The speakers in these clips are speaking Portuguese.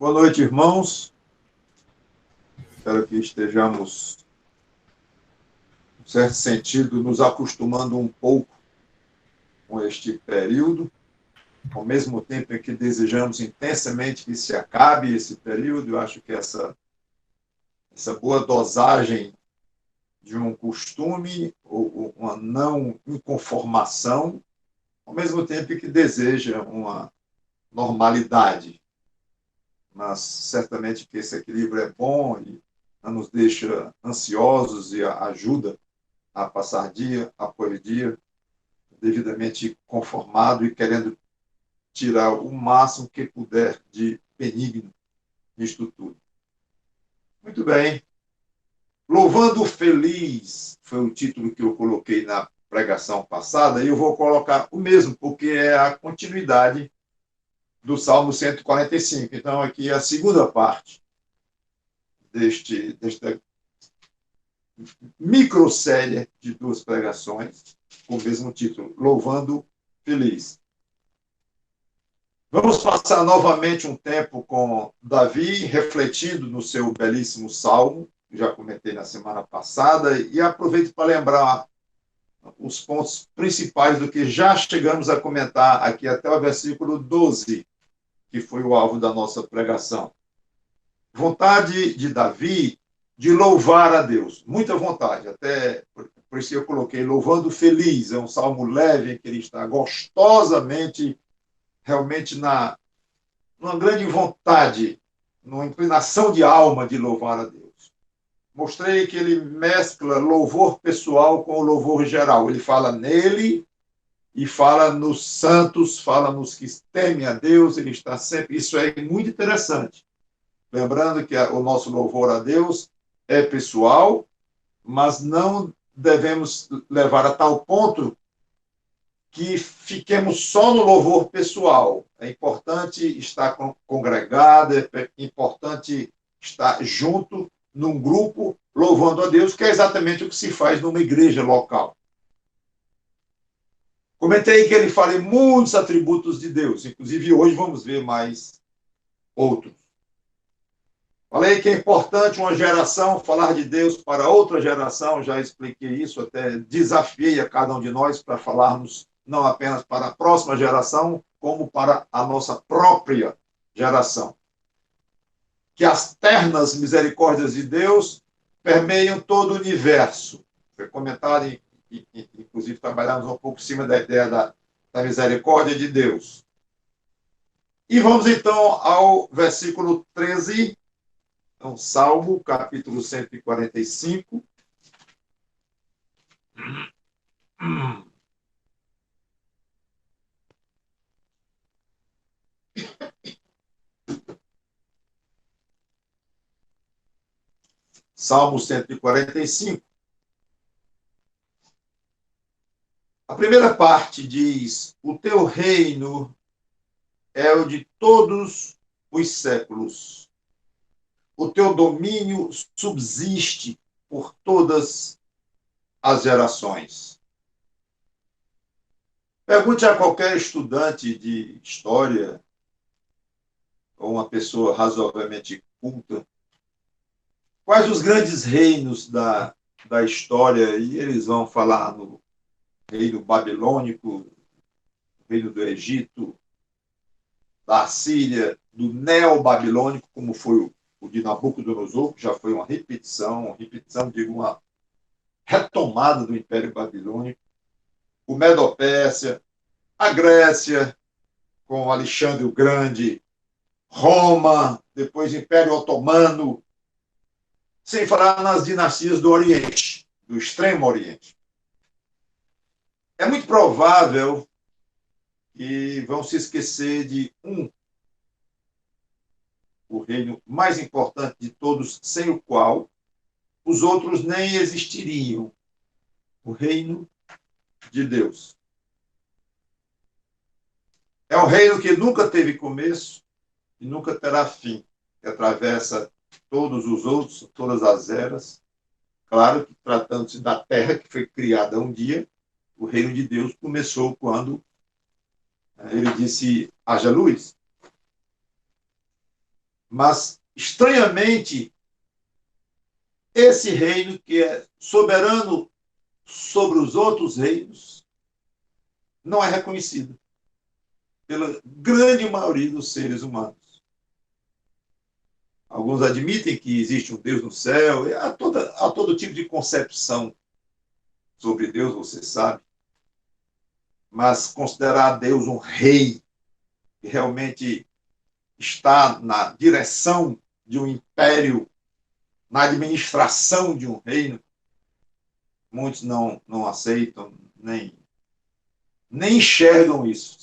Boa noite, irmãos. Espero que estejamos, em certo sentido, nos acostumando um pouco com este período, ao mesmo tempo em que desejamos intensamente que se acabe esse período. Eu acho que essa boa dosagem de um costume ou uma não inconformação, ao mesmo tempo que deseja uma normalidade. Mas certamente que esse equilíbrio é bom e não nos deixa ansiosos e ajuda a passar dia após dia devidamente conformado e querendo tirar o máximo que puder de benigno nisto tudo. Muito bem. Louvando o Feliz foi o título que eu coloquei na pregação passada, e eu vou colocar o mesmo, porque é a continuidade do Salmo 145. Então, aqui é a segunda parte desta microsérie de duas pregações, com o mesmo título, Louvando Feliz. Vamos passar novamente um tempo com Davi, refletindo no seu belíssimo salmo, que já comentei na semana passada, e aproveito para lembrar os pontos principais do que já chegamos a comentar aqui até o versículo 12, que foi o alvo da nossa pregação. Vontade de Davi de louvar a Deus, muita vontade, até por isso eu coloquei louvando feliz, é um salmo leve em que ele está gostosamente, realmente numa grande vontade, numa inclinação de alma de louvar a Deus. Mostrei que ele mescla louvor pessoal com o louvor geral, ele fala nele e fala nos santos, fala nos que temem a Deus, ele está sempre, isso é muito interessante. Lembrando que o nosso louvor a Deus é pessoal, mas não devemos levar a tal ponto que fiquemos só no louvor pessoal. É importante estar congregado, é importante estar junto num grupo louvando a Deus, que é exatamente o que se faz numa igreja local. Comentei que ele fala em muitos atributos de Deus, inclusive hoje vamos ver mais outros. Falei que é importante uma geração falar de Deus para outra geração, já expliquei isso, até desafiei a cada um de nós para falarmos não apenas para a próxima geração, como para a nossa própria geração. Que as ternas misericórdias de Deus permeiam todo o universo. Foi comentado, inclusive trabalhamos um pouco em cima da ideia da misericórdia de Deus. E vamos então ao versículo 13, então, Salmo, capítulo 145. Salmo 145. A primeira parte diz: o teu reino é o de todos os séculos. O teu domínio subsiste por todas as gerações. Pergunte a qualquer estudante de história ou uma pessoa razoavelmente culta quais os grandes reinos da história, e eles vão falar no reino babilônico, reino do Egito, da Assíria, do neo-babilônico, como foi o de Nabucodonosor, que já foi uma repetição, digo, uma retomada do Império Babilônico, o Medo-Pérsia, a Grécia, com Alexandre o Grande, Roma, depois Império Otomano, sem falar nas dinastias do Oriente, do Extremo Oriente. É muito provável que vão se esquecer de o reino mais importante de todos, sem o qual os outros nem existiriam, o reino de Deus. É um reino que nunca teve começo e nunca terá fim, que atravessa todos os outros, todas as eras. Claro que, tratando-se da terra que foi criada um dia, o reino de Deus começou quando ele disse: haja luz. Mas, estranhamente, esse reino que é soberano sobre os outros reinos não é reconhecido pela grande maioria dos seres humanos. Alguns admitem que existe um Deus no céu, há todo tipo de concepção sobre Deus, você sabe, mas considerar Deus um rei que realmente está na direção de um império, na administração de um reino, muitos não aceitam, nem enxergam isso,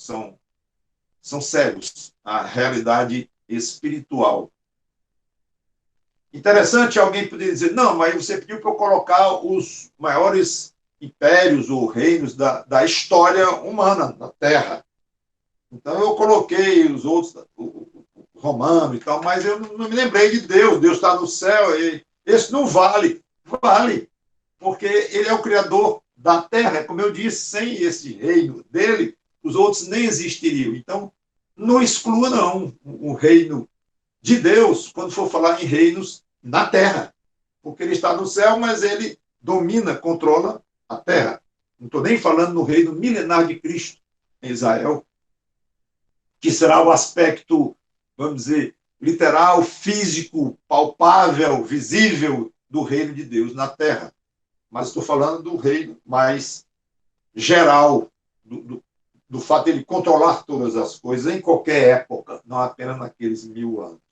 são cegos à realidade espiritual. Interessante alguém poder dizer, não, mas você pediu para eu colocar os maiores impérios ou reinos da história humana, da Terra. Então eu coloquei os outros, o romano e tal, mas eu não me lembrei de Deus. Deus está no céu, e esse não vale. Vale, porque ele é o criador da Terra. Como eu disse, sem esse reino dele, os outros nem existiriam. Então, não exclua, não, o reino de Deus, quando for falar em reinos na terra. Porque ele está no céu, mas ele domina, controla a terra. Não estou nem falando no reino milenar de Cristo em Israel, que será o aspecto, vamos dizer, literal, físico, palpável, visível do reino de Deus na terra. Mas estou falando do reino mais geral, do fato de ele controlar todas as coisas em qualquer época, não apenas naqueles 1000 anos.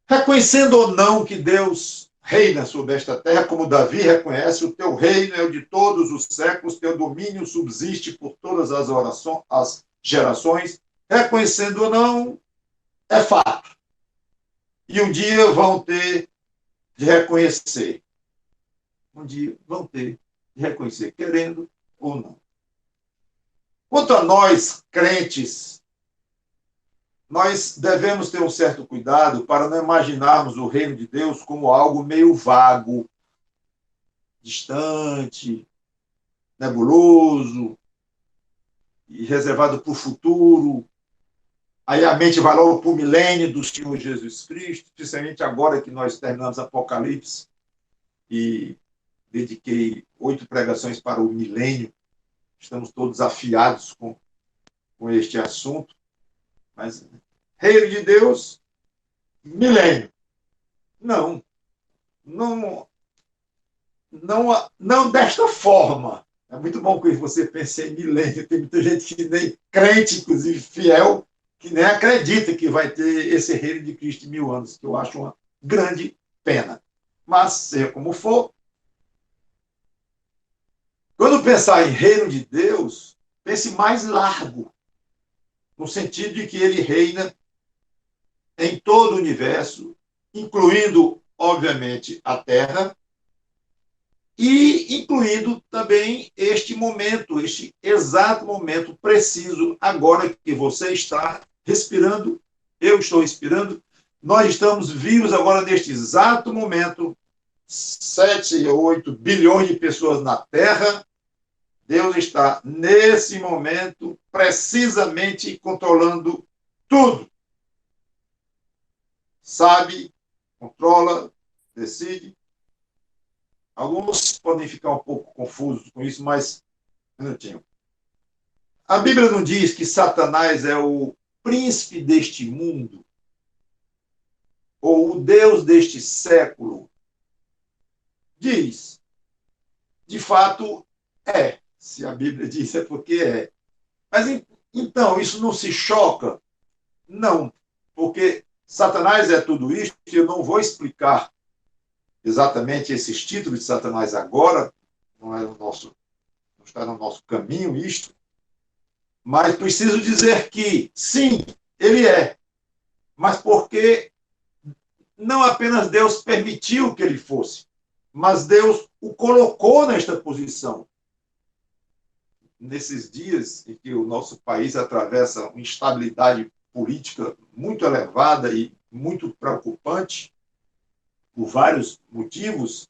Reconhecendo ou não que Deus reina sobre esta terra, como Davi reconhece, o teu reino é o de todos os séculos, teu domínio subsiste por todas as gerações. Reconhecendo ou não, é fato. E um dia vão ter de reconhecer. Um dia vão ter de reconhecer, querendo ou não. Quanto a nós, crentes, nós devemos ter um certo cuidado para não imaginarmos o reino de Deus como algo meio vago, distante, nebuloso e reservado para o futuro. Aí a mente vai logo para o milênio do Senhor Jesus Cristo, especialmente agora que nós terminamos Apocalipse e dediquei 8 pregações para o milênio. Estamos todos afiados com este assunto. Mas reino de Deus, milênio. Não, não desta forma. É muito bom que você pense em milênio. Tem muita gente que nem crente, inclusive fiel, que nem acredita que vai ter esse reino de Cristo em 1000 anos, que eu acho uma grande pena. Mas, seja como for, quando pensar em reino de Deus, pense mais largo, no sentido de que ele reina em todo o universo, incluindo, obviamente, a Terra, e incluindo também este momento, este exato momento preciso, agora que você está respirando, eu estou respirando, nós estamos vivos agora neste exato momento, 7 ou 8 bilhões de pessoas na Terra, Deus está, nesse momento, precisamente controlando tudo. Sabe, controla, decide. Alguns podem ficar um pouco confusos com isso, mas um minutinho. A Bíblia não diz que Satanás é o príncipe deste mundo, ou o Deus deste século. Diz. De fato, é. Se a Bíblia diz, é porque é. Mas então, isso não se choca? Não, porque Satanás é tudo isso, e eu não vou explicar exatamente esses títulos de Satanás agora, não está no nosso caminho isto, mas preciso dizer que, sim, ele é, mas porque não apenas Deus permitiu que ele fosse, mas Deus o colocou nesta posição. Nesses dias em que o nosso país atravessa uma instabilidade política muito elevada e muito preocupante, por vários motivos,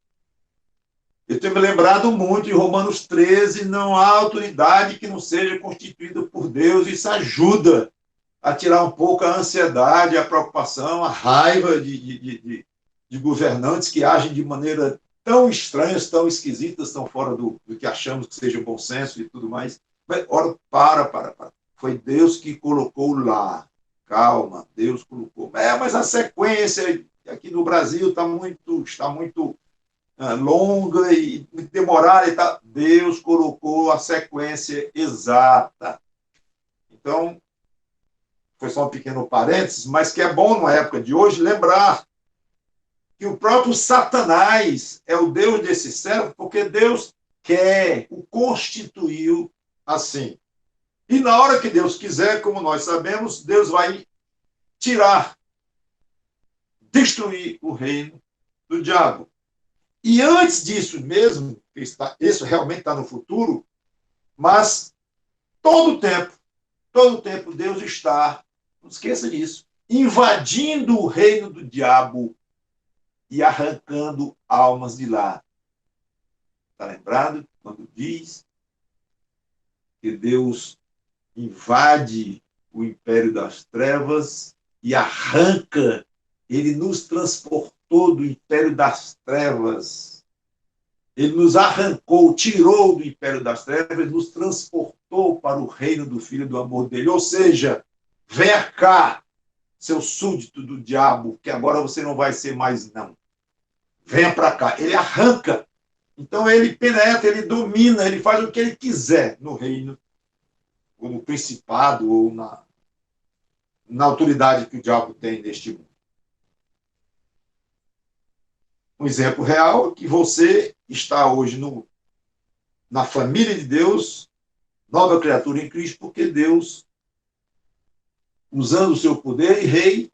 eu tenho me lembrado muito em Romanos 13, não há autoridade que não seja constituída por Deus, isso ajuda a tirar um pouco a ansiedade, a preocupação, a raiva de governantes que agem de maneira tão estranhas, tão esquisitas, tão fora do que achamos que seja bom senso e tudo mais. Mas, ora, para. Foi Deus que colocou lá. Calma, Deus colocou. Mas a sequência aqui no Brasil está muito longa e muito demorada. E tá. Deus colocou a sequência exata. Então, foi só um pequeno parênteses, mas que é bom, na época de hoje, lembrar que o próprio Satanás é o Deus desse século, porque Deus o constituiu assim. E na hora que Deus quiser, como nós sabemos, Deus vai destruir o reino do diabo. E antes disso mesmo, isso realmente está no futuro, mas todo o tempo Deus está, não esqueça disso, invadindo o reino do diabo e arrancando almas de lá. Está lembrado quando diz que Deus invade o império das trevas e arranca, ele nos transportou do império das trevas, ele nos arrancou, tirou do império das trevas, nos transportou para o reino do Filho do amor dele, ou seja, venha cá, seu súdito do diabo, que agora você não vai ser mais não. Venha para cá. Ele arranca. Então ele penetra, ele domina, ele faz o que ele quiser no reino, ou no principado, ou na autoridade que o diabo tem neste mundo. Um exemplo real é que você está hoje na família de Deus, nova criatura em Cristo, porque Deus, usando o seu poder e rei,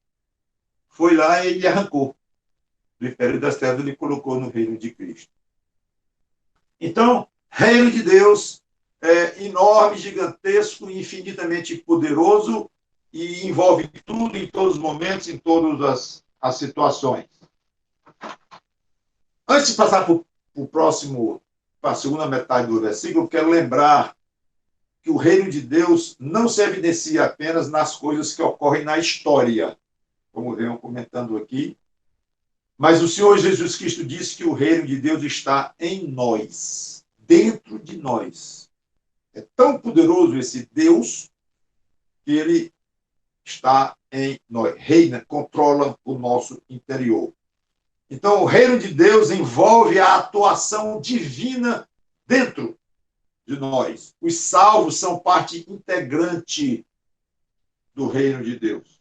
foi lá e ele arrancou do império das trevas, ele colocou no reino de Cristo. Então, reino de Deus é enorme, gigantesco, infinitamente poderoso e envolve tudo, em todos os momentos, em todas as situações. Antes de passar para a segunda metade do versículo, eu quero lembrar que o reino de Deus não se evidencia apenas nas coisas que ocorrem na história, como venho comentando aqui, mas o Senhor Jesus Cristo disse que o reino de Deus está em nós, dentro de nós. É tão poderoso esse Deus que ele está em nós, reina, controla o nosso interior. Então, o reino de Deus envolve a atuação divina dentro de nós. Os salvos são parte integrante do reino de Deus.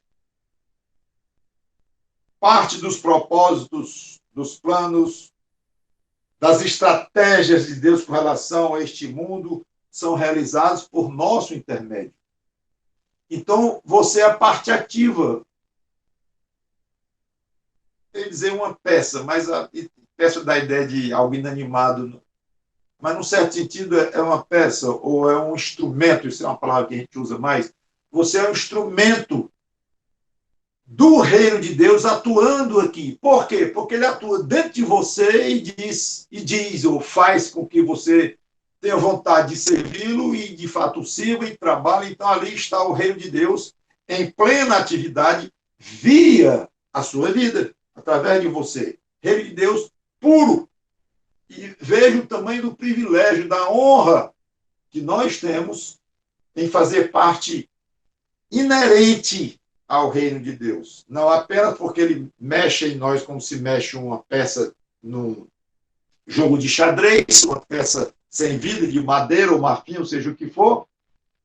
Parte dos propósitos, dos planos, das estratégias de Deus com relação a este mundo são realizados por nosso intermédio. Então, você é a parte ativa. Quer dizer uma peça, mas a peça dá a ideia de algo inanimado. Mas, num certo sentido, é uma peça ou é um instrumento, isso é uma palavra que a gente usa mais. Você é um instrumento do reino de Deus atuando aqui. Por quê? Porque ele atua dentro de você e diz ou faz com que você tenha vontade de servi-lo e, de fato, sirva e trabalhe. Então, ali está o reino de Deus em plena atividade via a sua vida, através de você. Reino de Deus puro. E veja o tamanho do privilégio, da honra que nós temos em fazer parte inerente ao reino de Deus. Não apenas porque ele mexe em nós como se mexe uma peça num jogo de xadrez, uma peça sem vida, de madeira ou marfim, ou seja o que for,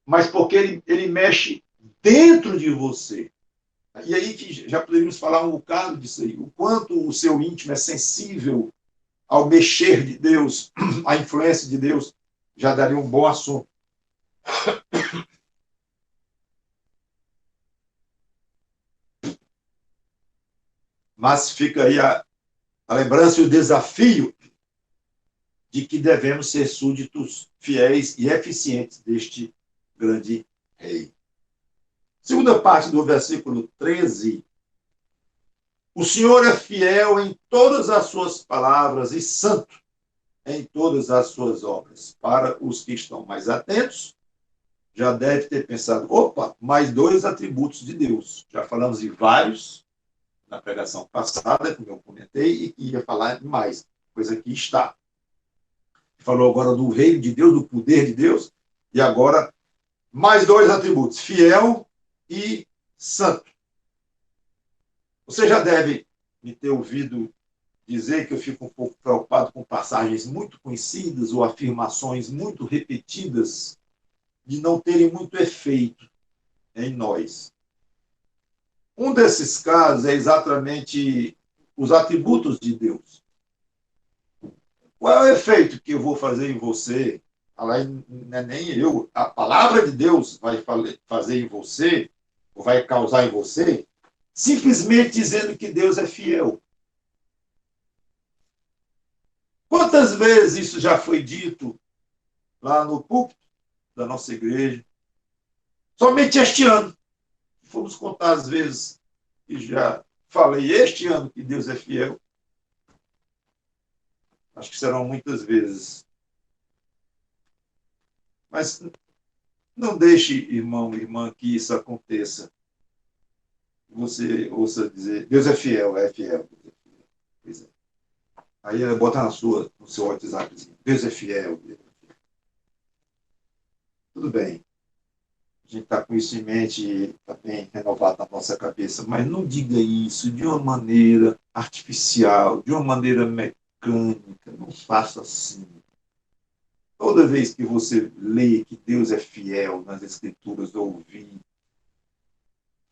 mas porque ele mexe dentro de você. E aí que já poderíamos falar um bocado disso aí, o quanto o seu íntimo é sensível ao mexer de Deus, à influência de Deus, já daria um bom assunto. Mas fica aí a lembrança e o desafio de que devemos ser súditos fiéis e eficientes deste grande rei. Segunda parte do versículo 13. O Senhor é fiel em todas as suas palavras e santo em todas as suas obras. Para os que estão mais atentos, já deve ter pensado, opa, mais dois atributos de Deus. Já falamos de vários na pregação passada, como eu comentei, e que ia falar de mais, pois aqui está. Falou agora do reino de Deus, do poder de Deus, e agora mais dois atributos, fiel e santo. Você já deve me ter ouvido dizer que eu fico um pouco preocupado com passagens muito conhecidas ou afirmações muito repetidas de não terem muito efeito em nós. Um desses casos é exatamente os atributos de Deus. Qual é o efeito que eu vou fazer em você? Não é nem eu. A palavra de Deus vai fazer em você, ou vai causar em você, simplesmente dizendo que Deus é fiel. Quantas vezes isso já foi dito lá no púlpito da nossa igreja? Somente este ano. Fomos contar as vezes que já falei este ano que Deus é fiel. Acho que serão muitas vezes. Mas não deixe, irmão, irmã, que isso aconteça. Você ouça dizer, Deus é fiel, é fiel. Pois é. Aí bota no seu WhatsApp, Deus é fiel. Tudo bem. A gente está com isso em mente e está bem renovado na nossa cabeça, mas não diga isso de uma maneira artificial, de uma maneira mecânica. Não faça assim. Toda vez que você lê que Deus é fiel nas Escrituras, ouvir,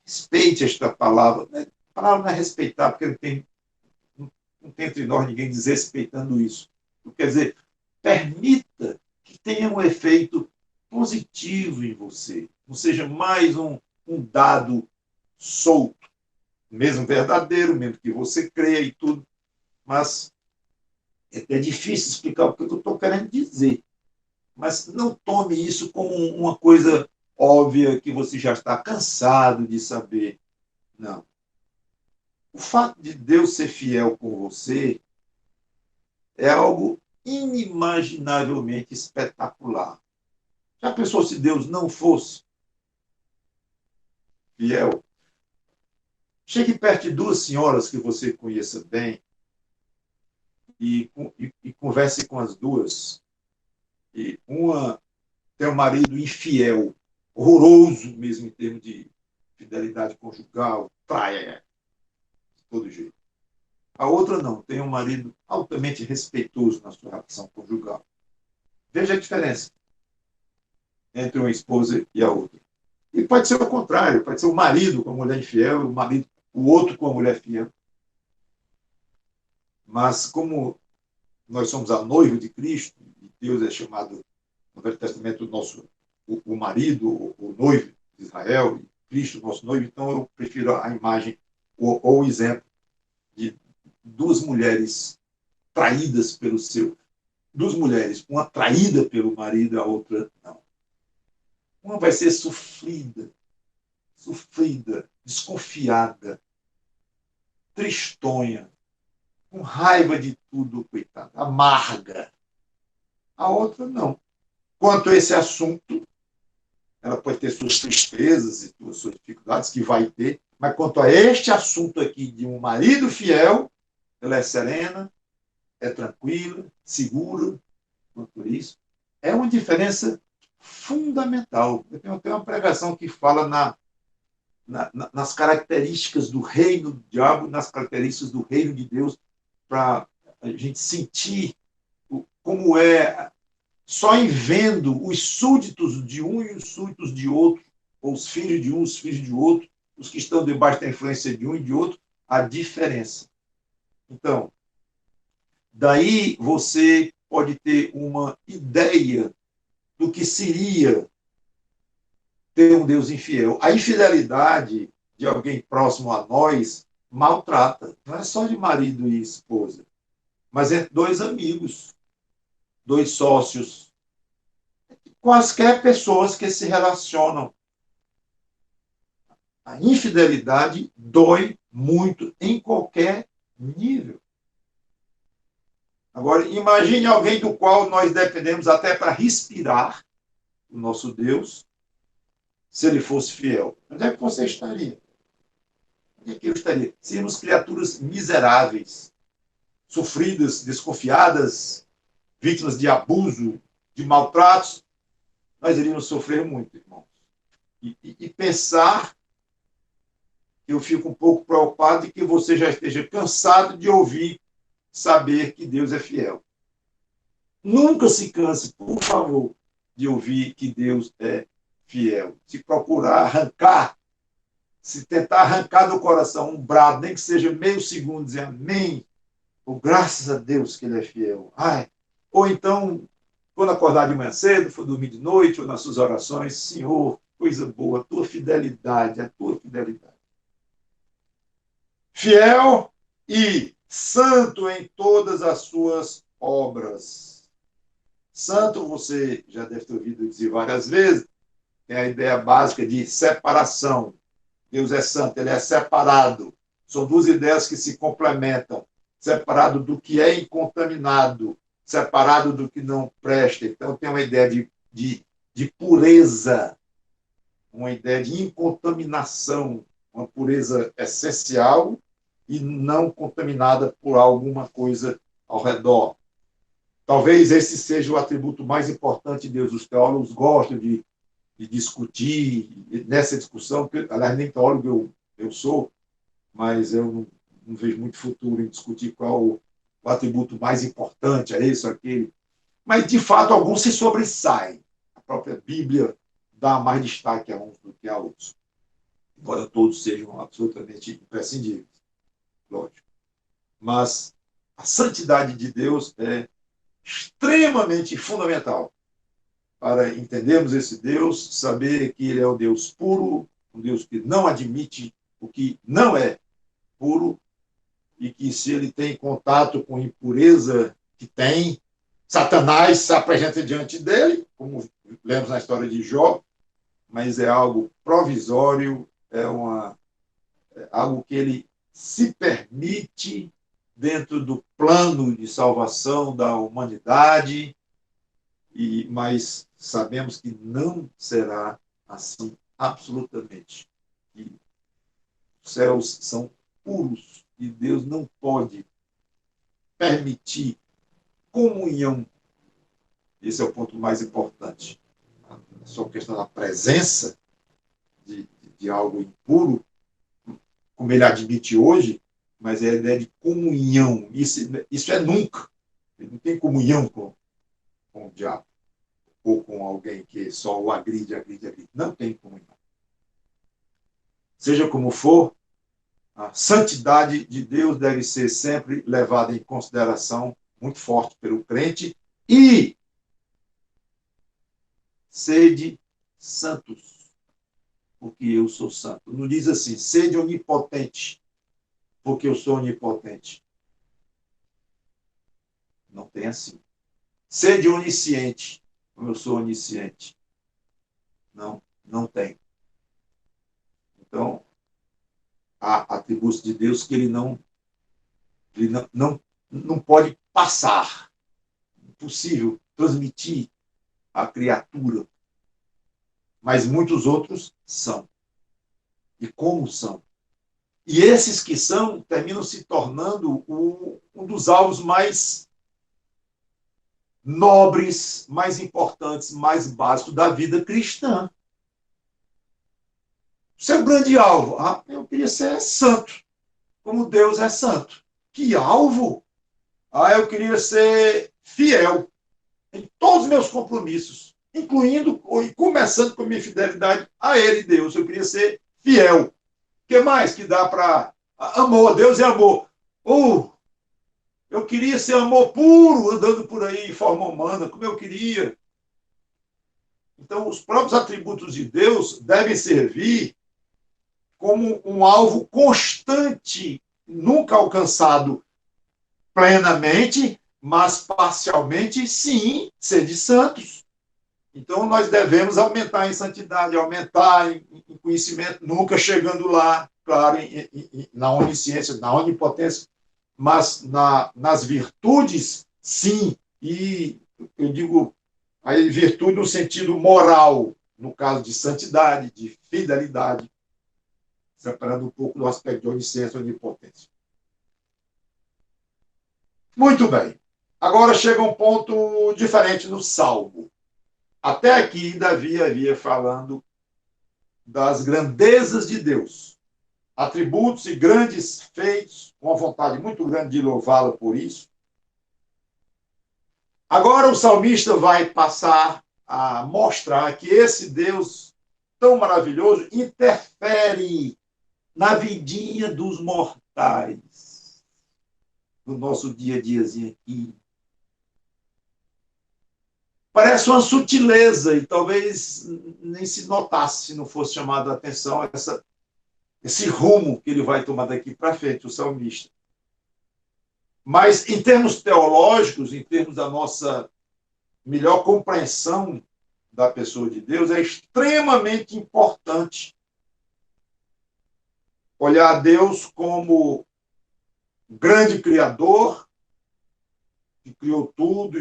respeite esta palavra. A palavra não é respeitar, porque não tem entre nós ninguém desrespeitando isso. Quer dizer, permita que tenha um efeito positivo em você. Não seja mais um dado solto, mesmo verdadeiro, mesmo que você creia e tudo, mas é difícil explicar o que eu estou querendo dizer. Mas não tome isso como uma coisa óbvia que você já está cansado de saber. Não. O fato de Deus ser fiel com você é algo inimaginavelmente espetacular. Já pensou se Deus não fosse fiel? Chegue perto de duas senhoras que você conheça bem e converse com as duas. E uma tem um marido infiel, horroroso mesmo em termos de fidelidade conjugal, praia, de todo jeito. A outra não, tem um marido altamente respeitoso na sua relação conjugal. Veja a diferença entre uma esposa e a outra. E pode ser o contrário, pode ser o marido com a mulher infiel, o outro com a mulher fiel. Mas como nós somos a noiva de Cristo, e Deus é chamado no Velho Testamento o marido, o noivo de Israel, e Cristo, nosso noivo, então eu prefiro a imagem ou o exemplo de duas mulheres traídas pelo seu. Duas mulheres, uma traída pelo marido, a outra não. Uma vai ser sofrida, desconfiada, tristonha, com raiva de tudo, coitada, amarga. A outra não. Quanto a esse assunto, ela pode ter suas tristezas e suas dificuldades, que vai ter, mas quanto a este assunto aqui de um marido fiel, ela é serena, é tranquila, segura, por isso. É uma diferença fundamental. Eu tenho uma pregação que fala nas características do reino do diabo, nas características do reino de Deus, para a gente sentir como é só em vendo os súditos de um e os súditos de outro, ou os filhos de um, os filhos de outro, os que estão debaixo da influência de um e de outro, a diferença. Então, daí você pode ter uma ideia do que seria ter um Deus infiel. A infidelidade de alguém próximo a nós maltrata. Não é só de marido e esposa, mas entre dois amigos, dois sócios, quaisquer pessoas que se relacionam. A infidelidade dói muito em qualquer nível. Agora, imagine alguém do qual nós dependemos até para respirar, o nosso Deus, se ele fosse fiel? Onde é que você estaria? Onde é que eu estaria? Seríamos criaturas miseráveis, sofridas, desconfiadas, vítimas de abuso, de maltratos. Nós iríamos sofrer muito, irmãos. E pensar, eu fico um pouco preocupado de que você já esteja cansado de ouvir, saber que Deus é fiel. Nunca se canse, por favor, de ouvir que Deus é fiel. Se procurar arrancar, se tentar arrancar do coração um brado, nem que seja meio segundo, dizer amém, ou graças a Deus que ele é fiel. Ai. Ou então, quando acordar de manhã cedo, for dormir de noite, ou nas suas orações, Senhor, coisa boa, a tua fidelidade, a tua fidelidade. Fiel e santo em todas as suas obras. Santo, você já deve ter ouvido dizer várias vezes, tem a ideia básica de separação. Deus é santo, ele é separado. São duas ideias que se complementam. Separado do que é incontaminado, separado do que não presta. Então, tem uma ideia de pureza, uma ideia de incontaminação, uma pureza essencial e não contaminada por alguma coisa ao redor. Talvez esse seja o atributo mais importante de Deus. Os teólogos gostam de discutir nessa discussão, porque, aliás, nem teólogo eu sou, mas eu não vejo muito futuro em discutir qual o atributo mais importante, é isso, aquele. Mas, de fato, alguns se sobressaem. A própria Bíblia dá mais destaque a uns do que a outros, embora todos sejam absolutamente imprescindíveis, lógico. Mas a santidade de Deus é extremamente fundamental para entendermos esse Deus, saber que ele é o Deus puro, um Deus que não admite o que não é puro, e que se ele tem contato com impureza que tem, Satanás se apresenta diante dele, como lemos na história de Jó, mas é algo provisório, é algo que ele se permite dentro do plano de salvação da humanidade, mas sabemos que não será assim absolutamente. E os céus são puros e Deus não pode permitir comunhão. Esse é o ponto mais importante. Só a questão da presença de algo impuro, como ele admite hoje, mas é a ideia de comunhão. Isso é nunca. Ele não tem comunhão com o diabo ou com alguém que só o agride. Não tem comunhão. Seja como for, a santidade de Deus deve ser sempre levada em consideração muito forte pelo crente e sede santos, porque eu sou santo. Não diz assim, sede onipotente, porque eu sou onipotente. Não tem assim. Sede onisciente, como eu sou onisciente. Não tem. Então, há atributos de Deus que ele não pode passar. Impossível transmitir à criatura. Mas muitos outros são. E como são? E esses que são terminam se tornando um dos alvos mais nobres, mais importantes, mais básicos da vida cristã. Seu grande alvo. Eu queria ser santo, como Deus é santo. Que alvo? Eu queria ser fiel em todos os meus compromissos, incluindo e começando com a minha fidelidade a Ele, Deus. Eu queria ser fiel. O que mais que dá para... Amor, Deus é amor. Eu queria ser amor puro, andando por aí em forma humana, como eu queria. Então, os próprios atributos de Deus devem servir como um alvo constante, nunca alcançado plenamente, mas parcialmente, sim, ser de santos. Então, nós devemos aumentar em santidade, aumentar em conhecimento, nunca chegando lá, claro, na onisciência, na onipotência, mas nas virtudes, sim. E eu digo aí virtude no sentido moral, no caso de santidade, de fidelidade, separando um pouco do aspecto de onisciência e onipotência. Muito bem. Agora chega um ponto diferente no Salmo. Até aqui, Davi havia falando das grandezas de Deus, atributos e grandes feitos, com uma vontade muito grande de louvá-lo por isso. Agora o salmista vai passar a mostrar que esse Deus tão maravilhoso interfere na vidinha dos mortais, no nosso dia a diazinho aqui. Parece uma sutileza e talvez nem se notasse se não fosse chamado a atenção esse rumo que ele vai tomar daqui para frente, o salmista. Mas, em termos teológicos, em termos da nossa melhor compreensão da pessoa de Deus, é extremamente importante olhar Deus como grande criador, que criou tudo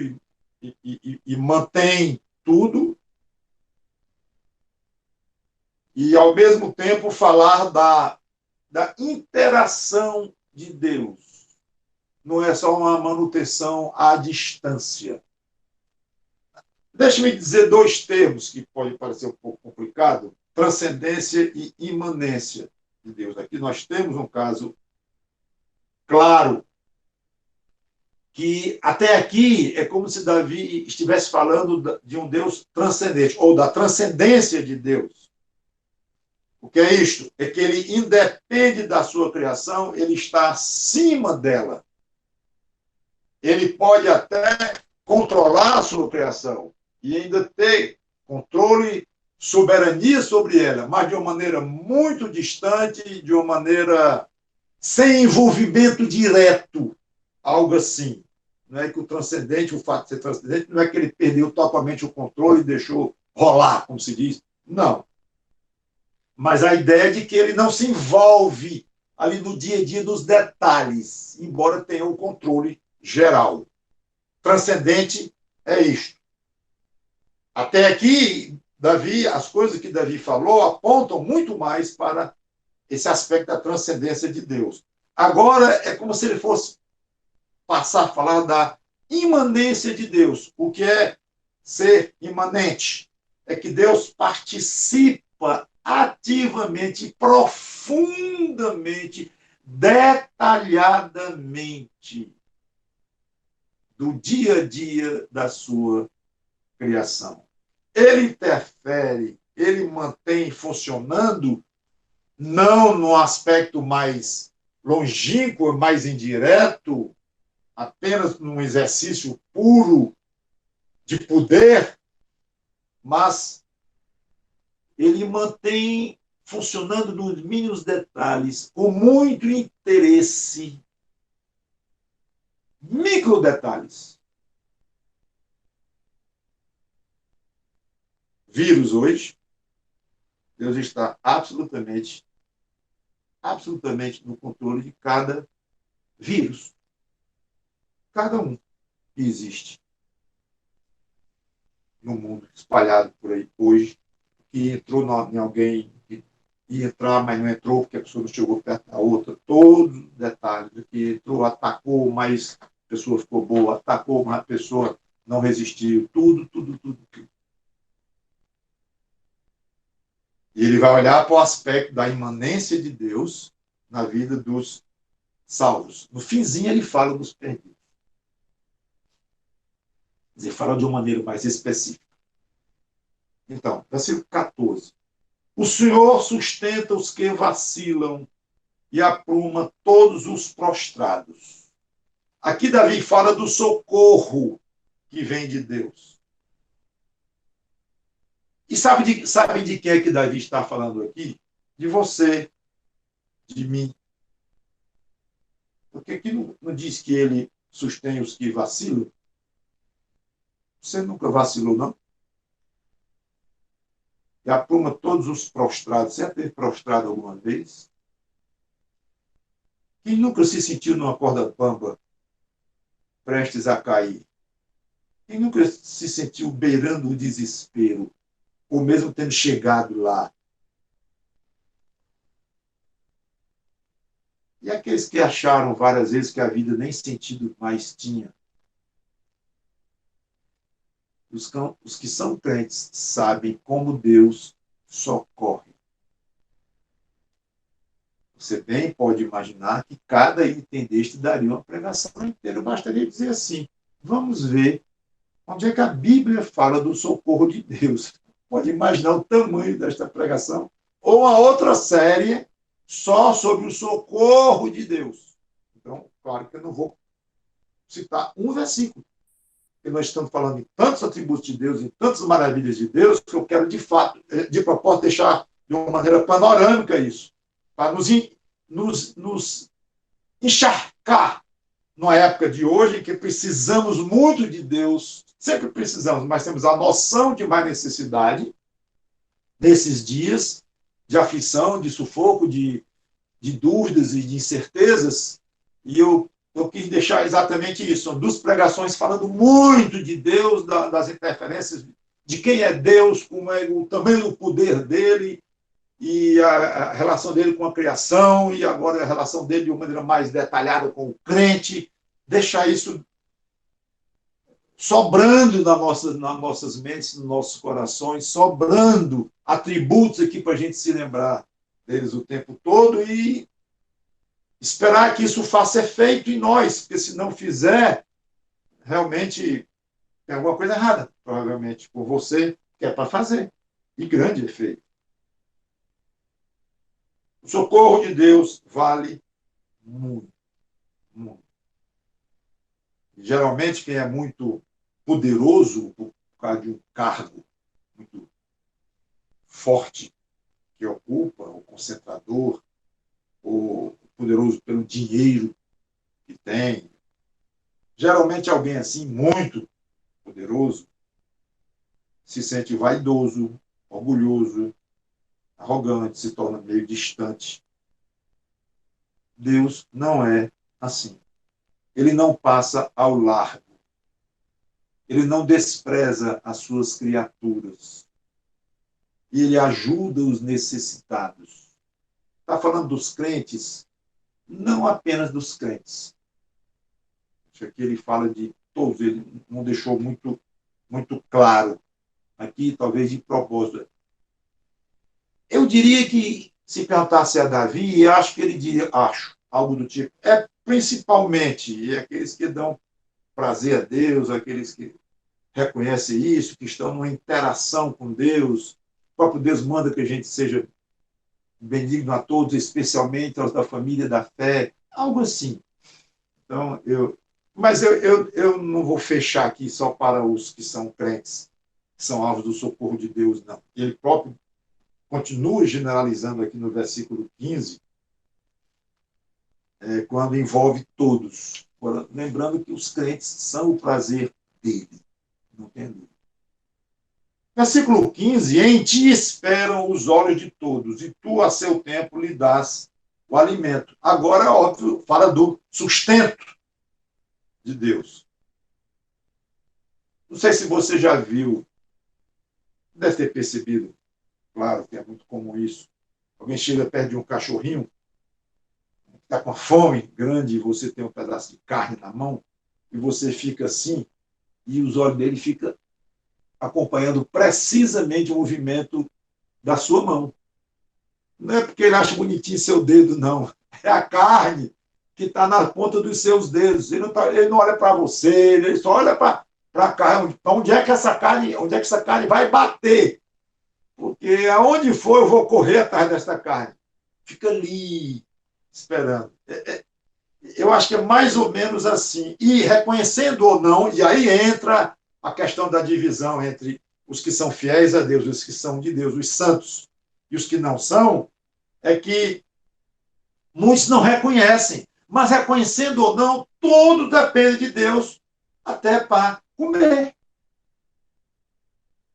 e mantém tudo, e, ao mesmo tempo, falar da interação de Deus. Não é só uma manutenção à distância. Deixe-me dizer dois termos que podem parecer um pouco complicado: transcendência e imanência de Deus. Aqui nós temos um caso claro que até aqui é como se Davi estivesse falando de um Deus transcendente, ou da transcendência de Deus. O que é isto? É que ele independe da sua criação, ele está acima dela. Ele pode até controlar a sua criação e ainda ter controle, soberania sobre ela, mas de uma maneira muito distante, de uma maneira sem envolvimento direto, algo assim. Não é que o transcendente, o fato de ser transcendente, não é que ele perdeu totalmente o controle e deixou rolar, como se diz. Não. Mas a ideia de que ele não se envolve ali no dia a dia dos detalhes, embora tenha o controle geral. Transcendente é isto. Até aqui, Davi, as coisas que Davi falou apontam muito mais para esse aspecto da transcendência de Deus. Agora é como se ele fosse passar a falar da imanência de Deus. O que é ser imanente? É que Deus participa ativamente, profundamente, detalhadamente do dia a dia da sua criação. Ele interfere, ele mantém funcionando, não no aspecto mais longínquo, mais indireto, apenas num exercício puro de poder, mas ele mantém funcionando nos mínimos detalhes, com muito interesse, micro detalhes. Vírus hoje, Deus está absolutamente no controle de cada vírus. Cada um que existe no mundo, espalhado por aí hoje, que entrou em alguém, que ia entrar, mas não entrou porque a pessoa não chegou perto da outra. Todos os detalhes do que entrou, atacou, mas a pessoa ficou boa, atacou, mas a pessoa não resistiu. Tudo. E ele vai olhar para o aspecto da imanência de Deus na vida dos salvos. No finzinho, ele fala dos perdidos. Quer dizer, fala de uma maneira mais específica. Então, versículo 14. O Senhor sustenta os que vacilam e apruma todos os prostrados. Aqui Davi fala do socorro que vem de Deus. E sabe de quem é que Davi está falando aqui? De você, de mim. Porque aqui não diz que ele sustém os que vacilam? Você nunca vacilou, não? E apruma todos os prostrados. Você já teve prostrado alguma vez? Quem nunca se sentiu numa corda bamba, prestes a cair? Quem nunca se sentiu beirando o desespero? ou mesmo tendo chegado lá. E aqueles que acharam várias vezes que a vida nem sentido mais tinha. Os que são crentes sabem como Deus socorre. Você bem pode imaginar que cada item deste daria uma pregação inteira. Eu bastaria dizer assim, vamos ver onde é que a Bíblia fala do socorro de Deus. Pode imaginar o tamanho desta pregação. Ou uma outra série só sobre o socorro de Deus. Então, claro que eu não vou citar um versículo, porque nós estamos falando em tantos atributos de Deus, em tantas maravilhas de Deus, que eu quero, de fato, de propósito, deixar de uma maneira panorâmica isso, para nos encharcar numa época de hoje em que precisamos muito de Deus, sempre precisamos, mas temos a noção de mais necessidade nesses dias de aflição, de sufoco, de dúvidas e de incertezas, e eu quis deixar exatamente isso. São duas pregações falando muito de Deus, das interferências, de quem é Deus, como é o tamanho do poder dele, e a relação dele com a criação, e agora a relação dele de uma maneira mais detalhada com o crente. Deixar isso sobrando nas nossas mentes, nos nossos corações, sobrando atributos aqui para a gente se lembrar deles o tempo todo e esperar que isso faça efeito em nós, porque se não fizer, realmente tem alguma coisa errada, provavelmente, por você, que é para fazer. E grande efeito. O socorro de Deus vale muito, muito. Geralmente, quem é muito poderoso por causa de um cargo muito forte que ocupa, o concentrador, o poderoso pelo dinheiro que tem, geralmente alguém assim, muito poderoso, se sente vaidoso, orgulhoso, arrogante, se torna meio distante. Deus não é assim. Ele não passa ao largo. Ele não despreza as suas criaturas. E ele ajuda os necessitados. Está falando dos crentes, não apenas dos crentes. Aqui ele fala de todos, ele não deixou muito claro. Aqui, talvez de propósito. Eu diria que, se perguntasse a Davi, eu acho que ele diria, algo do tipo, principalmente aqueles que dão prazer a Deus, aqueles que reconhecem isso, que estão numa interação com Deus. O próprio Deus manda que a gente seja benigno a todos, especialmente aos da família da fé, algo assim. Então, mas eu não vou fechar aqui só para os que são crentes, que são alvos do socorro de Deus, não. Ele próprio continua generalizando aqui no versículo 15, quando envolve todos. Lembrando que os crentes são o prazer dele. Não tem dúvida. Versículo 15, em ti esperam os olhos de todos, e tu, a seu tempo, lhe dás o alimento. Agora, é óbvio, fala do sustento de Deus. Não sei se você já viu, deve ter percebido, claro que é muito comum isso. Alguém chega perto de um cachorrinho, está com fome grande, e você tem um pedaço de carne na mão, e você fica assim, e os olhos dele ficam acompanhando precisamente o movimento da sua mão. Não é porque ele acha bonitinho seu dedo, não. É a carne que está na ponta dos seus dedos. Ele não olha para você, ele só olha para a carne. Onde é que essa carne vai bater? Porque aonde for, eu vou correr atrás dessa carne. Fica ali, esperando. Eu acho que é mais ou menos assim. E reconhecendo ou não, e aí entra a questão da divisão entre os que são fiéis a Deus, os que são de Deus, os santos, e os que não são, é que muitos não reconhecem. Mas reconhecendo ou não, tudo depende de Deus, até para comer.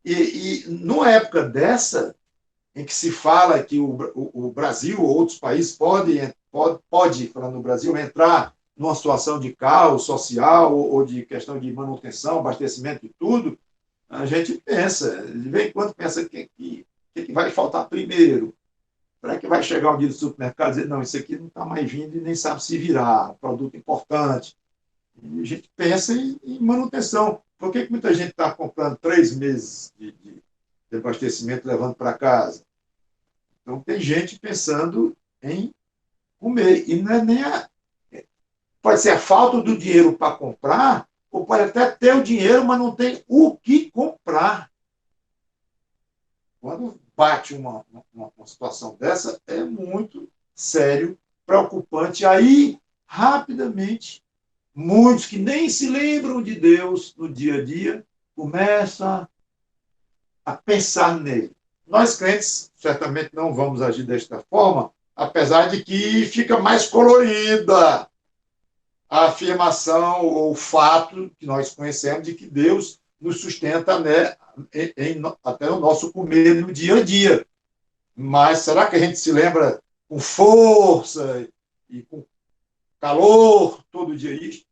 E numa época dessa, em que se fala que o Brasil ou outros países pode, falando no Brasil, entrar numa situação de caos social ou de questão de manutenção, abastecimento e tudo, A gente pensa, de vez em quando pensa que vai faltar primeiro. Será que vai chegar um dia do supermercado e dizer, não, isso aqui não está mais vindo e nem sabe se virar, produto importante. E a gente pensa em manutenção. Por que muita gente está comprando 3 meses de abastecimento levando para casa? Então, tem gente pensando em comer. E não é nem a. Pode ser a falta do dinheiro para comprar, ou pode até ter o dinheiro, mas não tem o que comprar. Quando bate uma situação dessa, é muito sério, preocupante. Aí, rapidamente, muitos que nem se lembram de Deus no dia a dia começam a pensar nele. Nós, crentes, certamente não vamos agir desta forma, apesar de que fica mais colorida a afirmação ou o fato que nós conhecemos de que Deus nos sustenta, né, até o nosso comer no dia a dia. Mas será que a gente se lembra com força e com calor todo dia isso?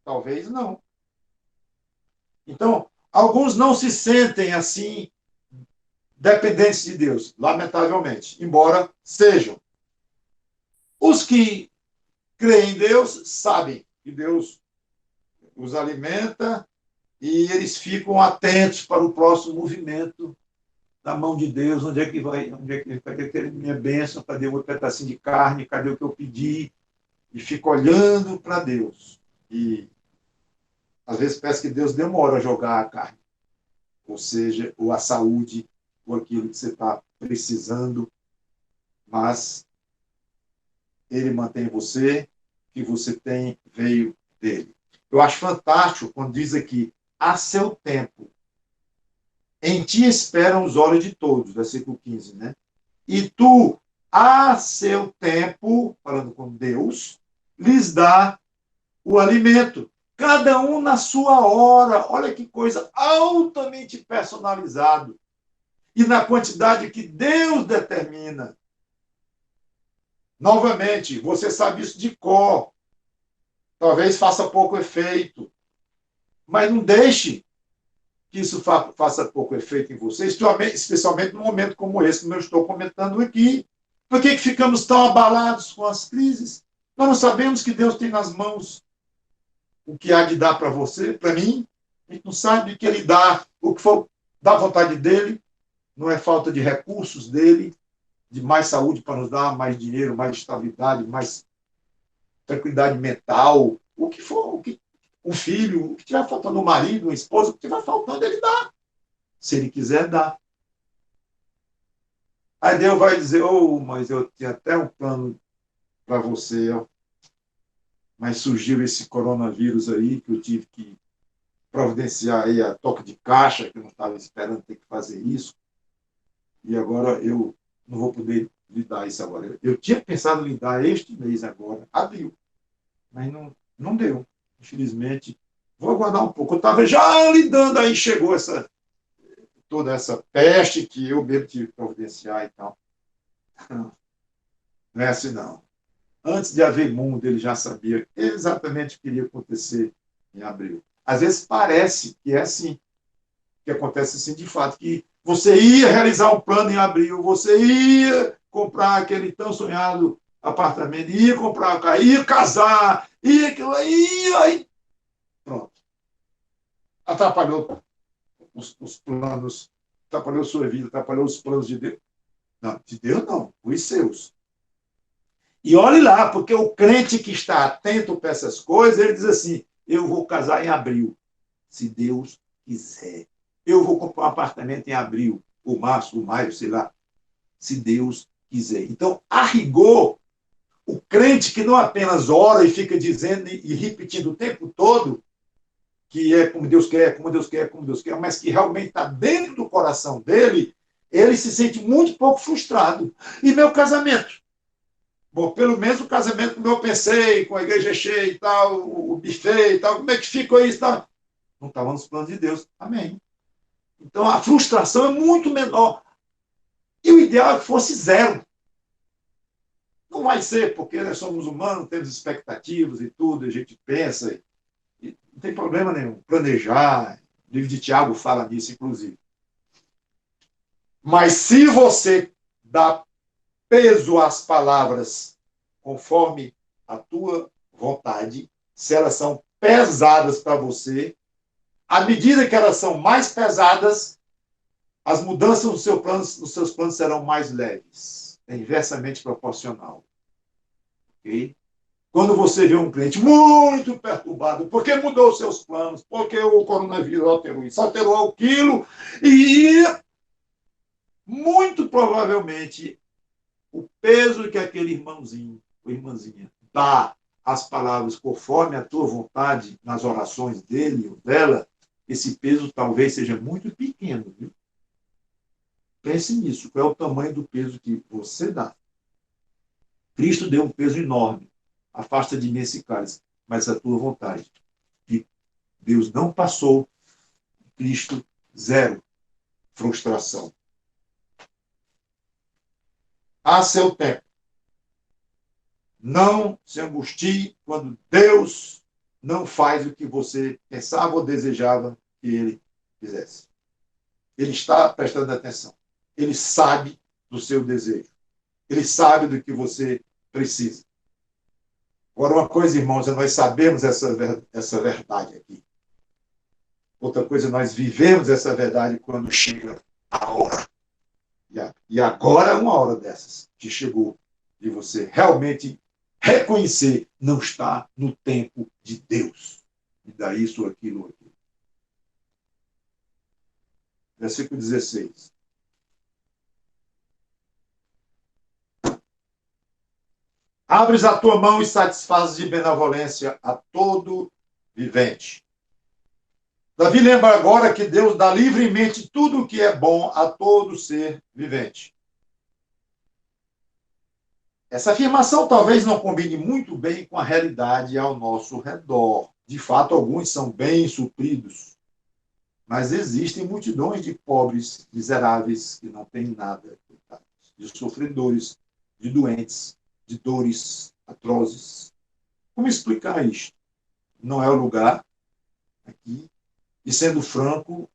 Talvez não. Então, alguns não se sentem assim dependentes de Deus, lamentavelmente, embora sejam. Os que creem em Deus sabem que Deus os alimenta e eles ficam atentos para o próximo movimento da mão de Deus, onde é que vai, cadê aquele minha bênção, cadê o outro pedacinho de carne, cadê o que eu pedi, e fica olhando para Deus. E às vezes parece que Deus demora a jogar a carne, ou seja, ou a saúde, ou aquilo que você está precisando, mas ele mantém você, que você tem veio dele. Eu acho fantástico quando diz aqui, a seu tempo, em ti esperam os olhos de todos, versículo 15, né? E tu, a seu tempo, falando com Deus, lhes dá o alimento. Cada um na sua hora. Olha que coisa altamente personalizado. E na quantidade que Deus determina. Novamente, você sabe isso de cor. Talvez faça pouco efeito. Mas não deixe que isso faça pouco efeito em você, especialmente num momento como esse que eu estou comentando aqui. Por que ficamos tão abalados com as crises? Nós não sabemos que Deus tem nas mãos o que há de dar para você, para mim. A gente não sabe que ele dá o que for da vontade dele, não é falta de recursos dele, de mais saúde para nos dar, mais dinheiro, mais estabilidade, mais tranquilidade mental, o que for, um filho, o que tiver faltando, um marido, uma esposa, o que tiver faltando, ele dá. Se ele quiser, dá. Aí Deus vai dizer, oh, mas eu tinha até um plano para você, ó. Mas surgiu esse coronavírus aí, que eu tive que providenciar aí a toque de caixa, que eu não estava esperando ter que fazer isso, e agora eu não vou poder lhe dar isso agora. Eu tinha pensado em lhe dar este mês agora, abril, mas não deu. Infelizmente, vou aguardar um pouco. Eu estava já lidando, aí chegou toda essa peste que eu mesmo tive que providenciar e tal. Não é assim, não. Antes de haver mundo, ele já sabia exatamente o que iria acontecer em abril. Às vezes parece que é assim, que acontece assim de fato, que você ia realizar um plano em abril, você ia comprar aquele tão sonhado apartamento, ia comprar um carro, ia casar, ia, pronto. Atrapalhou os planos, atrapalhou sua vida, atrapalhou os planos de Deus. Não, de Deus não, os seus. E olhe lá, porque o crente que está atento para essas coisas, ele diz assim: eu vou casar em abril, se Deus quiser. Eu vou comprar um apartamento em abril, ou março, ou maio, sei lá, se Deus quiser. Então, a rigor, o crente que não apenas ora e fica dizendo e repetindo o tempo todo que é como Deus quer, como Deus quer, como Deus quer, mas que realmente está dentro do coração dele, ele se sente muito pouco frustrado. E meu casamento? Bom, pelo menos o casamento como eu pensei, com a igreja cheia e tal, o buffet e tal, como é que ficou isso? Tal? Não estava nos planos de Deus. Amém. Então a frustração é muito menor. E o ideal é que fosse zero. Não vai ser, porque nós somos humanos, temos expectativas e tudo, a gente pensa, e não tem problema nenhum. Planejar, O livro de Tiago fala nisso, inclusive. Mas se você dá peso às palavras conforme a tua vontade, se elas são pesadas para você, à medida que elas são mais pesadas, as mudanças nos seus planos serão mais leves. É inversamente proporcional. Okay? Quando você vê um cliente muito perturbado, porque mudou os seus planos, porque o coronavírus alterou isso, alterou aquilo, e muito provavelmente o peso que aquele irmãozinho ou irmãzinha dá às palavras conforme a tua vontade nas orações dele ou dela, esse peso talvez seja muito pequeno. Viu? Pense nisso, qual é o tamanho do peso que você dá. Cristo deu um peso enorme. Afasta de mim esse cálice, mas a tua vontade. E Deus não passou, Cristo, zero frustração. A seu tempo. Não se angustie quando Deus não faz o que você pensava ou desejava que ele fizesse. Ele está prestando atenção. Ele sabe do seu desejo. Ele sabe do que você precisa. Agora, uma coisa, irmãos, é nós sabemos essa verdade aqui. Outra coisa, nós vivemos essa verdade quando chega a hora. E agora é uma hora dessas que chegou de você realmente reconhecer, não está no tempo de Deus. E dá isso, aquilo, aquilo. Versículo 16. Abres a tua mão e satisfazes de benevolência a todo vivente. Davi lembra agora que Deus dá livremente tudo o que é bom a todo ser vivente. Essa afirmação talvez não combine muito bem com a realidade ao nosso redor. De fato, alguns são bem supridos, mas existem multidões de pobres, miseráveis, que não têm nada, de sofredores, de doentes, de dores atrozes. Como explicar isto? Não é o lugar aqui. E sendo franco,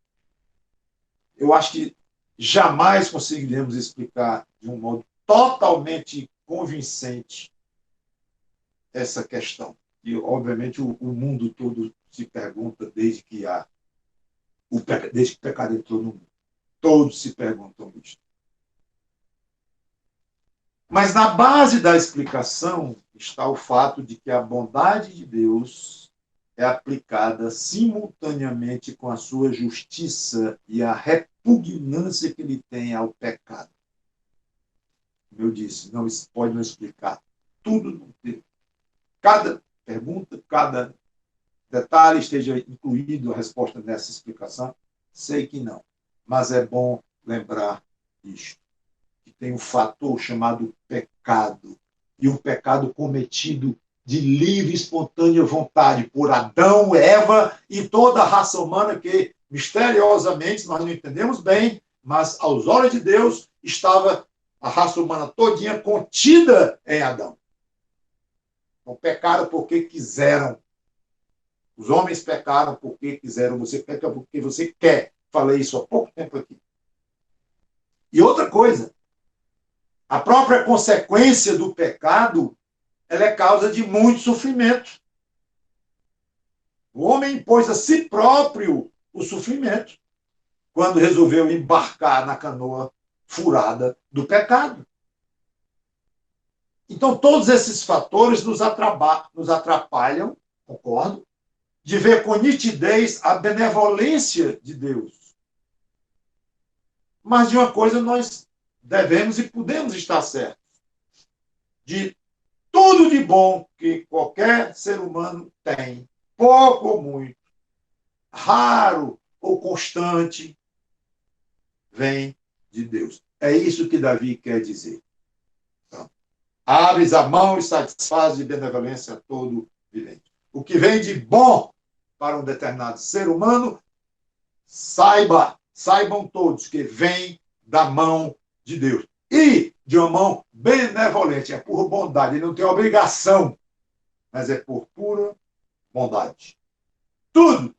eu acho que jamais conseguiremos explicar de um modo totalmente convincente essa questão. E, obviamente, o mundo todo se pergunta desde que desde que o pecado entrou no mundo. Todos se perguntam isso. Mas na base da explicação está o fato de que a bondade de Deus é aplicada simultaneamente com a sua justiça e a repugnância que ele tem ao pecado. Como eu disse, não pode não explicar tudo no texto. Cada pergunta, cada detalhe esteja incluído a resposta nessa explicação? Sei que não, mas é bom lembrar isto. Que tem um fator chamado pecado, e um pecado cometido de livre e espontânea vontade por Adão, Eva e toda a raça humana que, misteriosamente, nós não entendemos bem, mas aos olhos de Deus estava a raça humana todinha contida em Adão. Então, pecaram porque quiseram. Os homens pecaram porque quiseram. Você peca porque você quer. Falei isso há pouco tempo aqui. E outra coisa, a própria consequência do pecado, ela é causa de muito sofrimento. O homem impôs a si próprio o sofrimento quando resolveu embarcar na canoa furada do pecado. Então, todos esses fatores nos atrapalham, concordo, de ver com nitidez a benevolência de Deus. Mas de uma coisa nós devemos e podemos estar certos. De tudo de bom que qualquer ser humano tem, pouco ou muito, raro ou constante, vem de Deus. É isso que Davi quer dizer. Então, abres a mão e satisfaz de benevolência a todo vivente. O que vem de bom para um determinado ser humano, saibam todos que vem da mão de Deus. E de uma mão benevolente, é por bondade, ele não tem obrigação, mas é por pura bondade. Tudo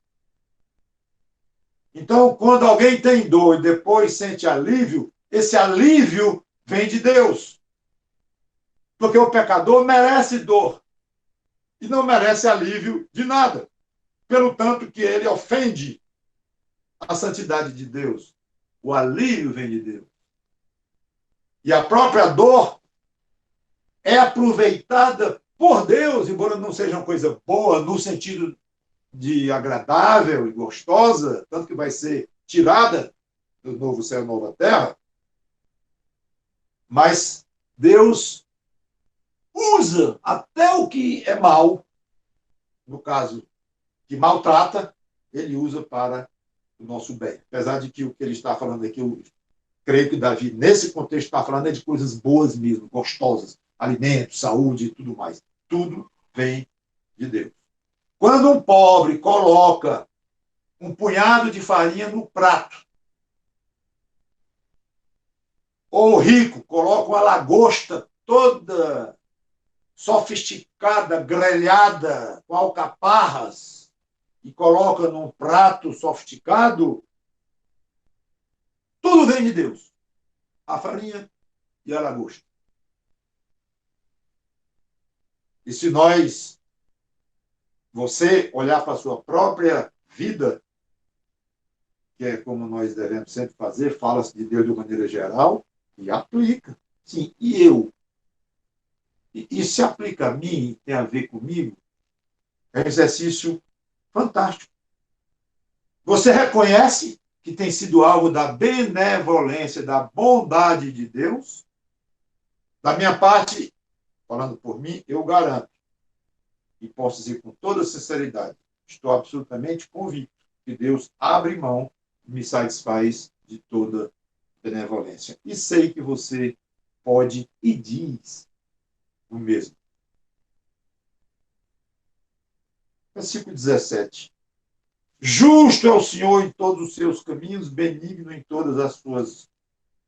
Então, quando alguém tem dor e depois sente alívio, esse alívio vem de Deus. Porque o pecador merece dor e não merece alívio de nada, pelo tanto que ele ofende a santidade de Deus. O alívio vem de Deus. E a própria dor é aproveitada por Deus, embora não seja uma coisa boa no sentido de agradável e gostosa, tanto que vai ser tirada do novo céu e nova terra, mas Deus usa até o que é mal, no caso, que maltrata, ele usa para o nosso bem. Apesar de que o que ele está falando aqui, eu creio que Davi, nesse contexto, está falando é de coisas boas mesmo, gostosas, alimentos, saúde e tudo mais. Tudo vem de Deus. Quando um pobre coloca um punhado de farinha no prato, ou o rico coloca uma lagosta toda sofisticada, grelhada, com alcaparras, e coloca num prato sofisticado, tudo vem de Deus. A farinha e a lagosta. E se você olhar para a sua própria vida, que é como nós devemos sempre fazer, fala-se de Deus de maneira geral e aplica. Sim, e eu? E se aplica a mim, tem a ver comigo, é um exercício fantástico. Você reconhece que tem sido alvo da benevolência, da bondade de Deus? Da minha parte, falando por mim, eu garanto, e posso dizer com toda sinceridade, estou absolutamente convicto que Deus abre mão e me satisfaz de toda benevolência. E sei que você pode e diz o mesmo. Versículo 17. Justo é o Senhor em todos os seus caminhos, benigno em todas as suas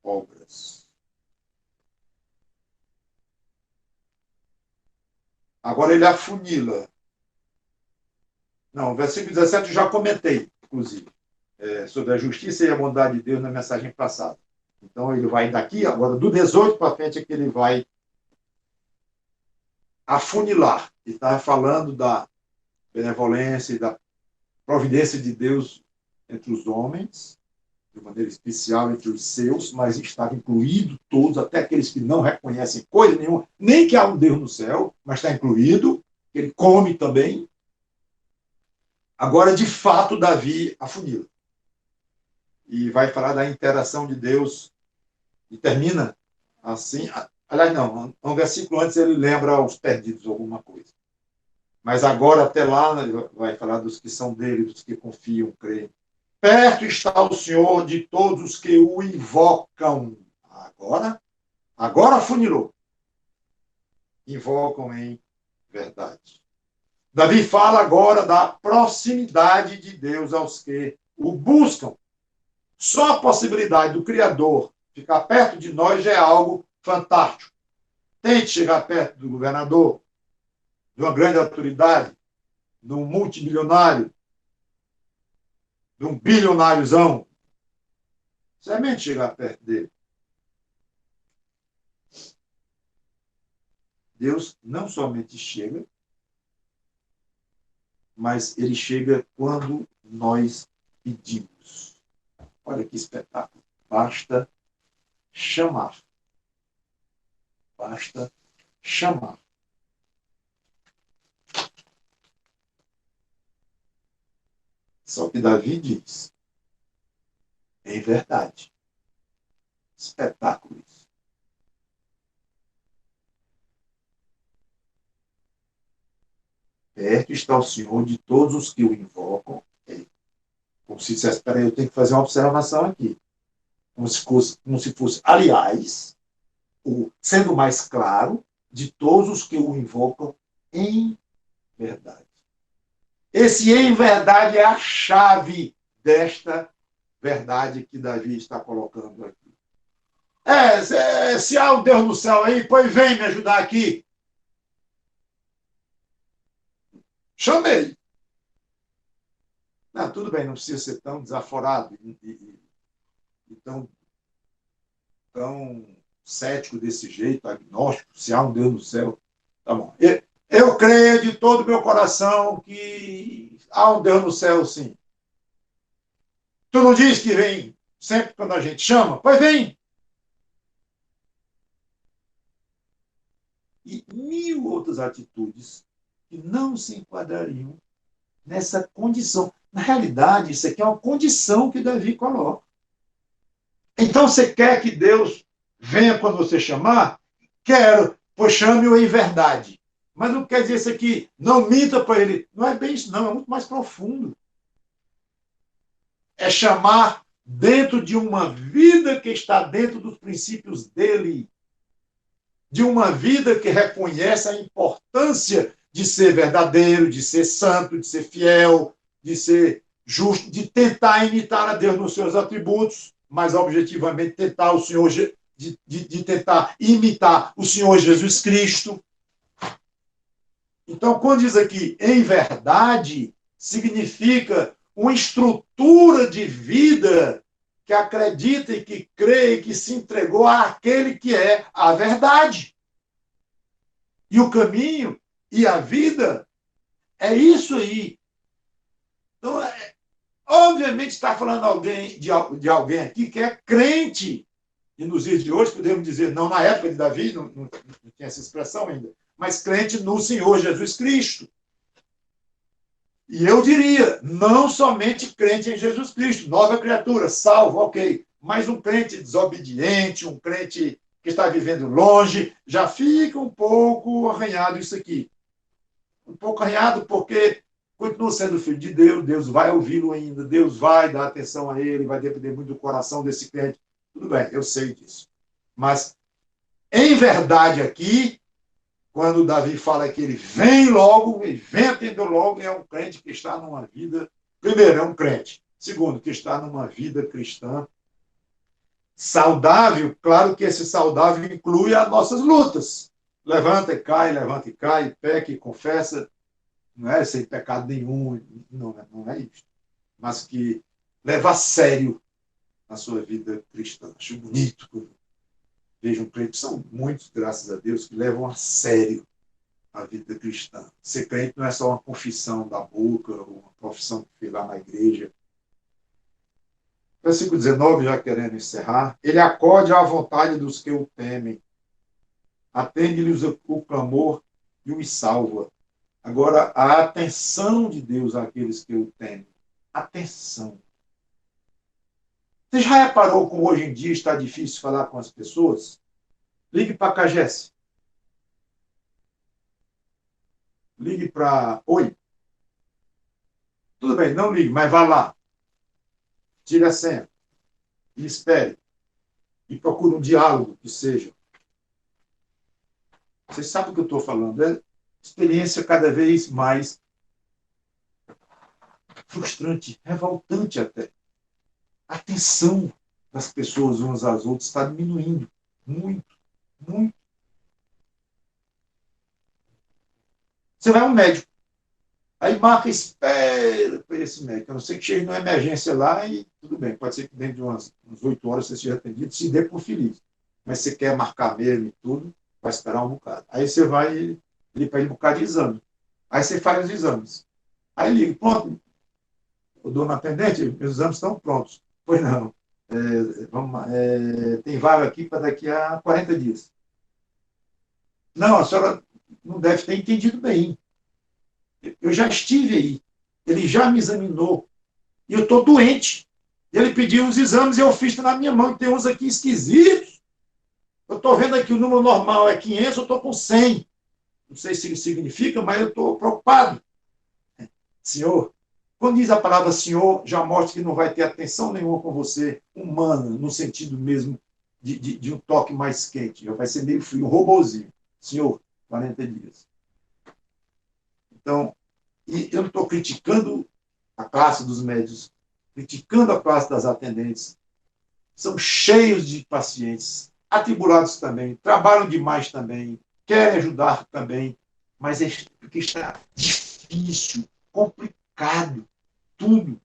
obras. Agora ele afunila. Não, versículo 17 eu já comentei, inclusive, sobre a justiça e a bondade de Deus na mensagem passada. Então ele vai daqui, agora do 18 para frente é que ele vai afunilar. Ele está falando da benevolência e da providência de Deus entre os homens, de maneira especial entre os seus, mas estava incluído todos, até aqueles que não reconhecem coisa nenhuma, nem que há um Deus no céu, mas está incluído, ele come também. Agora, de fato, Davi afunila. E vai falar da interação de Deus e termina assim. Aliás, não, um versículo antes ele lembra aos perdidos alguma coisa. Mas agora, até lá, ele vai falar dos que são dele, dos que confiam, creem. Perto está o Senhor de todos os que o invocam. Agora afunilou. Invocam em verdade. Davi fala agora da proximidade de Deus aos que o buscam. Só a possibilidade do Criador ficar perto de nós já é algo fantástico. Tente chegar perto do governador, de uma grande autoridade, de um multimilionário, de um bilionáriozão. Semente chegar perto dele. Deus não somente chega, mas ele chega quando nós pedimos. Olha que espetáculo. Basta chamar. Basta chamar. Só que Davi diz, em verdade, espetáculo isso. Perto está o Senhor de todos os que o invocam. Como se dissesse, espera aí, eu tenho que fazer uma observação aqui. Como se fosse, aliás, sendo mais claro, de todos os que o invocam em verdade. Esse em verdade é a chave desta verdade que Davi está colocando aqui. Se há um Deus no céu aí, pois vem me ajudar aqui. Chamei. Não, tudo bem, não precisa ser tão desaforado e tão cético desse jeito, agnóstico, se há um Deus no céu. Tá bom. Eu creio de todo o meu coração que há um Deus no céu, sim. Tu não diz que vem sempre quando a gente chama? Pois vem. E mil outras atitudes que não se enquadrariam nessa condição. Na realidade, isso aqui é uma condição que Davi coloca. Então, você quer que Deus venha quando você chamar? Quero, pois chame-o em verdade. Mas não quer dizer isso aqui, não minta para ele. Não é bem isso, não, é muito mais profundo. É chamar dentro de uma vida que está dentro dos princípios dele, de uma vida que reconhece a importância de ser verdadeiro, de ser santo, de ser fiel, de ser justo, de tentar imitar a Deus nos seus atributos, mas objetivamente tentar o Senhor, de tentar imitar o Senhor Jesus Cristo. Então, quando diz aqui em verdade, significa uma estrutura de vida que acredita e que crê e que se entregou àquele que é a verdade. E o caminho e a vida é isso aí. Então, obviamente, está falando de alguém aqui que é crente. E nos dias de hoje, podemos dizer, não na época de Davi, não tinha essa expressão ainda, mas crente no Senhor Jesus Cristo. E eu diria, não somente crente em Jesus Cristo, nova criatura, salvo, ok, mas um crente desobediente, um crente que está vivendo longe, já fica um pouco arranhado isso aqui. Um pouco arranhado porque continua sendo filho de Deus, Deus vai ouvi-lo ainda, Deus vai dar atenção a ele, vai depender muito do coração desse crente. Tudo bem, eu sei disso. Mas, em verdade aqui, quando Davi fala que ele vem logo, ele vem atender logo, é um crente que está numa vida, primeiro, é um crente. Segundo, que está numa vida cristã saudável. Claro que esse saudável inclui as nossas lutas. Levanta e cai, peca e confessa. Não é sem pecado nenhum, não é isso. Mas que leva a sério a sua vida cristã. Acho bonito quando vejo um crente. São muitos, graças a Deus, que levam a sério a vida cristã. Ser crente não é só uma confissão da boca, ou uma profissão que fez lá na igreja. Versículo 19, já querendo encerrar. Ele acode à vontade dos que o temem. Atende-lhes o clamor e os salva. Agora, a atenção de Deus àqueles que o temem. Atenção. Você já reparou como hoje em dia está difícil falar com as pessoas? Ligue para a Cagesse. Ligue para... Oi. Tudo bem, não ligue, mas vá lá. Tire a senha. E espere. E procure um diálogo que seja. Você sabe o que eu estou falando. É experiência cada vez mais frustrante, revoltante até. A atenção das pessoas umas às outras está diminuindo. Muito, muito. Você vai ao médico. Aí marca espera para esse médico. A não ser que chegue numa emergência lá e tudo bem. Pode ser que dentro de umas 8 horas você seja atendido, se dê por feliz. Mas você quer marcar mesmo e tudo, vai esperar um bocado. Aí você vai ele pede um bocado de exame. Aí você faz os exames. Aí liga, pronto, o dono atendente, meus exames estão prontos. Pois não. Tem vaga aqui para daqui a 40 dias. Não, a senhora não deve ter entendido bem. Eu já estive aí. Ele já me examinou. E eu estou doente. Ele pediu os exames e eu fiz na minha mão. Tem uns aqui esquisitos. Eu estou vendo aqui o número normal é 500, eu estou com 100. Não sei se isso significa, mas eu estou preocupado. Senhor, quando diz a palavra Senhor, já mostra que não vai ter atenção nenhuma com você, humana, no sentido mesmo de um toque mais quente. Já vai ser meio frio, um robozinho. Senhor, 40 dias. Então, e eu não estou criticando a classe dos médicos, criticando a classe das atendentes. São cheios de pacientes, atribulados também, trabalham demais também, querem ajudar também, mas é porque está difícil, complicado. tudo.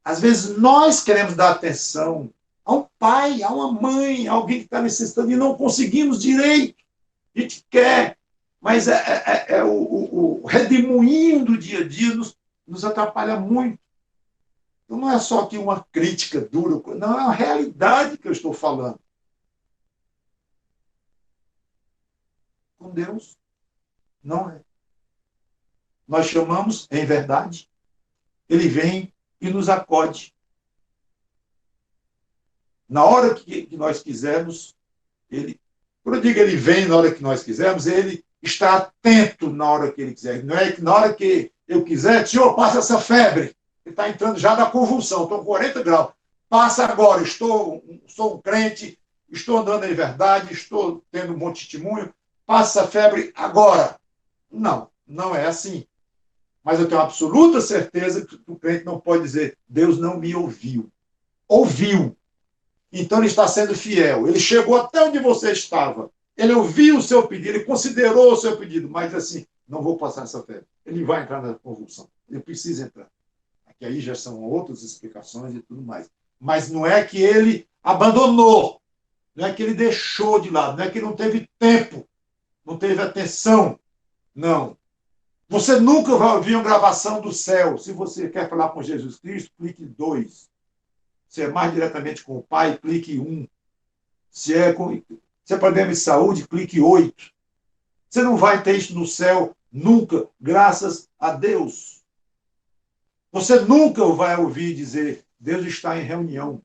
Às vezes nós queremos dar atenção a um pai, a uma mãe, a alguém que está necessitando e não conseguimos direito. A gente quer, mas o redemoinho do dia a dia nos atrapalha muito. Então não é só aqui uma crítica dura, não, é a realidade que eu estou falando. Com Deus, não é. Nós chamamos, em verdade, ele vem e nos acode. Na hora que nós quisermos, ele, quando eu digo ele vem na hora que nós quisermos, ele está atento na hora que ele quiser. Não é que na hora que eu quiser, Senhor, passa essa febre. Ele está entrando já na convulsão, estou com 40 graus. Passa agora, sou um crente, estou andando em verdade, estou tendo um bom testemunho, passa a febre agora. Não, não é assim. Mas eu tenho absoluta certeza que o crente não pode dizer, Deus não me ouviu. Ouviu. Então ele está sendo fiel. Ele chegou até onde você estava. Ele ouviu o seu pedido, ele considerou o seu pedido, mas assim, não vou passar essa febre. Ele vai entrar na convulsão. Ele precisa entrar. Aqui aí já são outras explicações e tudo mais. Mas não é que ele abandonou, não é que ele deixou de lado, não é que ele não teve tempo, não teve atenção. Não. Você nunca vai ouvir uma gravação do céu. Se você quer falar com Jesus Cristo, clique 2. Se é mais diretamente com o Pai, clique 1. Se é problema de saúde, clique 8. Você não vai ter isso no céu nunca, graças a Deus. Você nunca vai ouvir dizer, Deus está em reunião.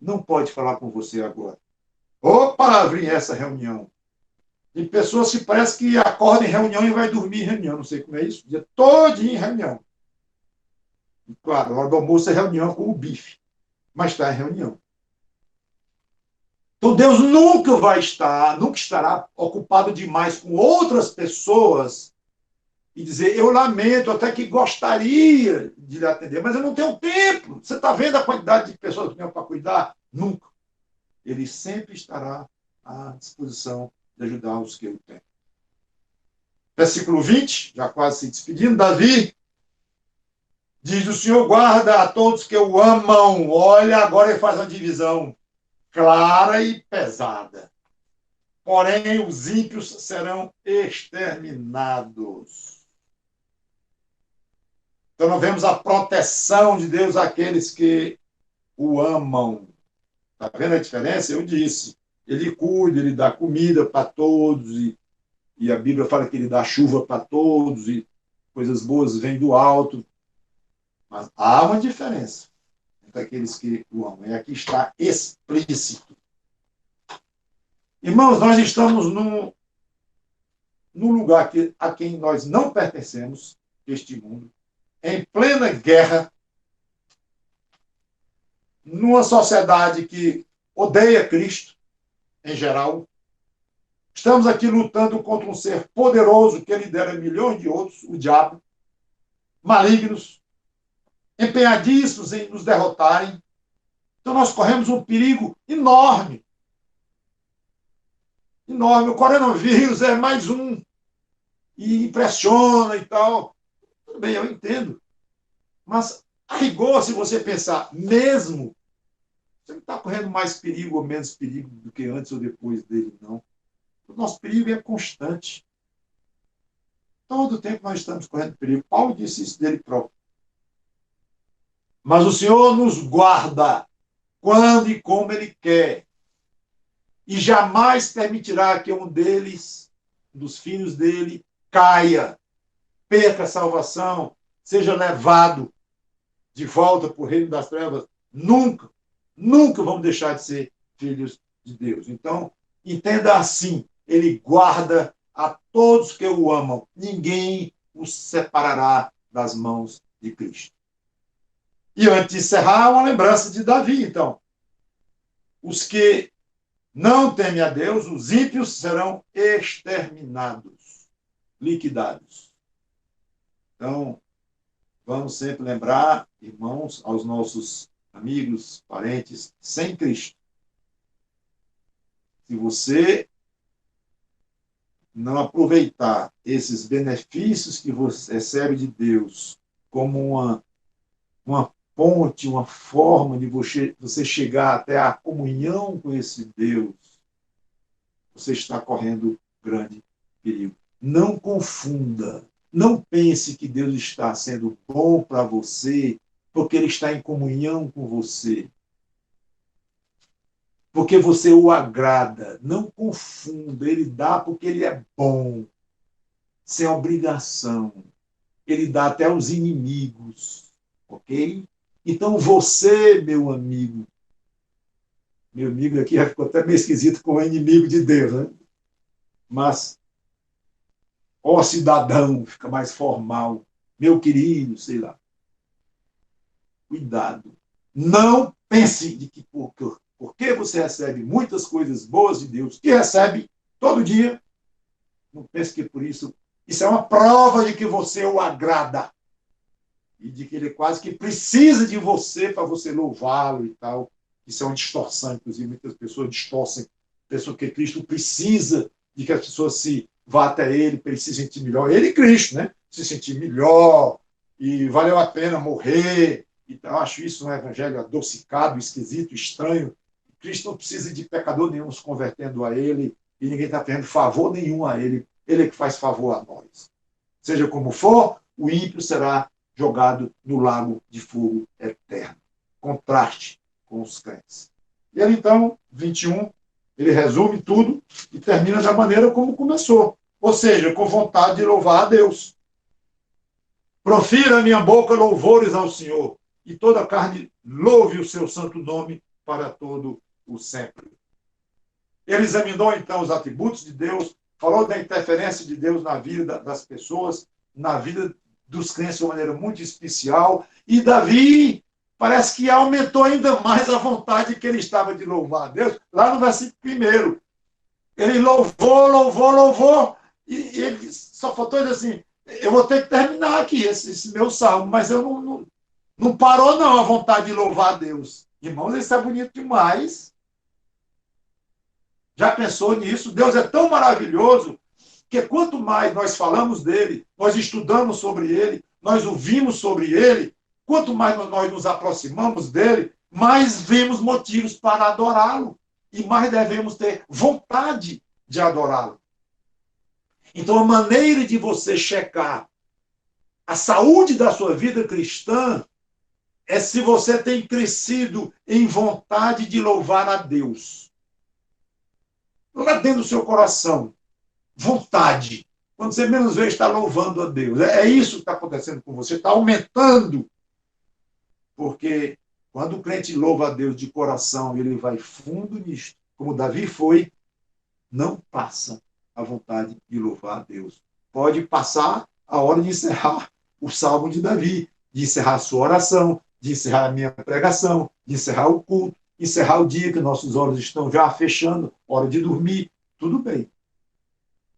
Não pode falar com você agora. Ô, palavrinha essa reunião. Tem pessoas que parece que acordam em reunião e vai dormir em reunião. Não sei como é isso. O dia todo em reunião. E, claro, a hora do almoço é reunião com o bife. Mas está em reunião. Então Deus nunca estará ocupado demais com outras pessoas e dizer, eu lamento, até que gostaria de lhe atender, mas eu não tenho tempo. Você está vendo a quantidade de pessoas que eu tenho para cuidar? Nunca. Ele sempre estará à disposição de ajudar os que eu tenho. Versículo 20, já quase se despedindo, Davi diz, o Senhor guarda a todos que o amam. Olha, agora ele faz uma divisão clara e pesada. Porém, os ímpios serão exterminados. Então, nós vemos a proteção de Deus àqueles que o amam. Está vendo a diferença? Eu disse. Ele cuida, ele dá comida para todos, e a Bíblia fala que ele dá chuva para todos, e coisas boas vêm do alto. Mas há uma diferença entre aqueles que o amam. E aqui está explícito. Irmãos, nós estamos num lugar a quem nós não pertencemos, este mundo, em plena guerra, numa sociedade que odeia Cristo, em geral. Estamos aqui lutando contra um ser poderoso que lidera milhões de outros, o diabo, malignos, empenhadíssimos em nos derrotarem. Então nós corremos um perigo enorme. Enorme. O coronavírus é mais um. E impressiona e tal. Tudo bem, eu entendo. Mas, a rigor, se você pensar, mesmo, você não está correndo mais perigo ou menos perigo do que antes ou depois dele, não. O nosso perigo é constante. Todo tempo nós estamos correndo perigo. Paulo disse isso dele próprio. Mas o Senhor nos guarda quando e como Ele quer. E jamais permitirá que um deles, dos filhos dele, caia, perca a salvação, seja levado de volta para o reino das trevas. Nunca, nunca vamos deixar de ser filhos de Deus. Então, entenda assim, Ele guarda a todos que o amam. Ninguém os separará das mãos de Cristo. E antes de encerrar, uma lembrança de Davi, então. Os que não temem a Deus, os ímpios serão exterminados, liquidados. Então, vamos sempre lembrar, irmãos, aos nossos amigos, parentes, sem Cristo. Se você não aproveitar esses benefícios que você recebe de Deus como uma ponte, uma forma de você chegar até a comunhão com esse Deus, você está correndo grande perigo. Não confunda. Não pense que Deus está sendo bom para você porque Ele está em comunhão com você. Porque você o agrada. Não confunda. Ele dá porque Ele é bom. Sem obrigação. Ele dá até aos inimigos. Ok? Então você, meu amigo aqui já ficou até meio esquisito com o inimigo de Deus, né? Mas, ó cidadão, fica mais formal, meu querido, sei lá. Cuidado. Não pense de que porque você recebe muitas coisas boas de Deus, que recebe todo dia, não pense que por isso é uma prova de que você o agrada e de que ele quase que precisa de você para você louvá-lo e tal. Isso é uma distorção, inclusive muitas pessoas distorcem, pensam que Cristo precisa de que as pessoas se vá até ele para ele se sentir melhor. Ele e Cristo, né? Se sentir melhor e valeu a pena morrer. Então, eu acho isso um evangelho adocicado, esquisito, estranho. Cristo não precisa de pecador nenhum se convertendo a ele e ninguém está tendo favor nenhum a ele. Ele é que faz favor a nós. Seja como for, o ímpio será jogado no lago de fogo eterno. Contraste com os crentes. E ele, então, 21, ele resume tudo e termina da maneira como começou. Ou seja, com vontade de louvar a Deus. Profira a minha boca louvores ao Senhor, e toda a carne louve o seu santo nome para todo o sempre. Ele examinou, então, os atributos de Deus, falou da interferência de Deus na vida das pessoas, na vida dos crentes de uma maneira muito especial. E Davi parece que aumentou ainda mais a vontade que ele estava de louvar a Deus. Lá no versículo 1, ele louvou, e ele só faltou dizer assim, eu vou ter que terminar aqui esse meu salmo, mas eu não parou não a vontade de louvar a Deus. Irmãos, isso é bonito demais. Já pensou nisso? Deus é tão maravilhoso que quanto mais nós falamos dele, nós estudamos sobre ele, nós ouvimos sobre ele, quanto mais nós nos aproximamos dele, mais vemos motivos para adorá-lo e mais devemos ter vontade de adorá-lo. Então, a maneira de você checar a saúde da sua vida cristã é se você tem crescido em vontade de louvar a Deus. Lá dentro do seu coração, vontade. Quando você menos vê, está louvando a Deus. É isso que está acontecendo com você, está aumentando. Porque quando o crente louva a Deus de coração, ele vai fundo nisto, como Davi foi, não passa a vontade de louvar a Deus. Pode passar a hora de encerrar o salmo de Davi, de encerrar a sua oração, de encerrar a minha pregação, de encerrar o culto, encerrar o dia que nossos olhos estão já fechando, hora de dormir, tudo bem.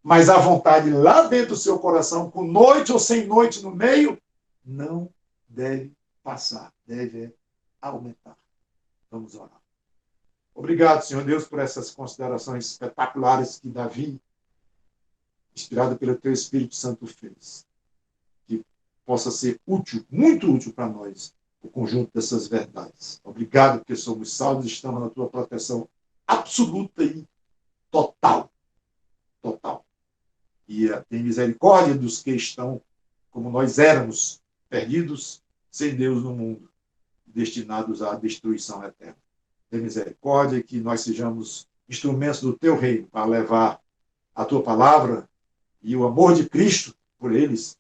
Mas a vontade lá dentro do seu coração, com noite ou sem noite no meio, não deve passar, deve aumentar. Vamos orar. Obrigado, Senhor Deus, por essas considerações espetaculares que Davi, inspirado pelo Teu Espírito Santo, fez. Que possa ser útil, muito útil para nós, o conjunto dessas verdades. Obrigado, porque somos salvos e estamos na Tua proteção absoluta e total. Total. E tem misericórdia dos que estão, como nós éramos, perdidos, sem Deus no mundo, destinados à destruição eterna. Tem misericórdia que nós sejamos instrumentos do Teu reino para levar a Tua palavra e o amor de Cristo por eles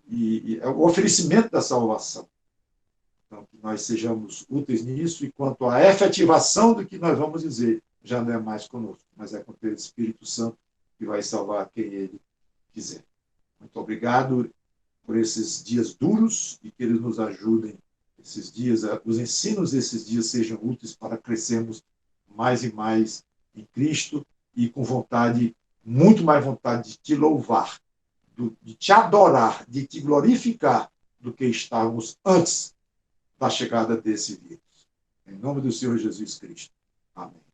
e o oferecimento da salvação. Então, que nós sejamos úteis nisso e quanto à efetivação do que nós vamos dizer, já não é mais conosco, mas é com o Teu Espírito Santo que vai salvar quem Ele quiser. Muito obrigado por esses dias duros e que eles nos ajudem, esses dias, os ensinos desses dias sejam úteis para crescermos mais e mais em Cristo e com vontade, muito mais vontade de Te louvar, de Te adorar, de Te glorificar do que estávamos antes da chegada desse vírus. Em nome do Senhor Jesus Cristo. Amém.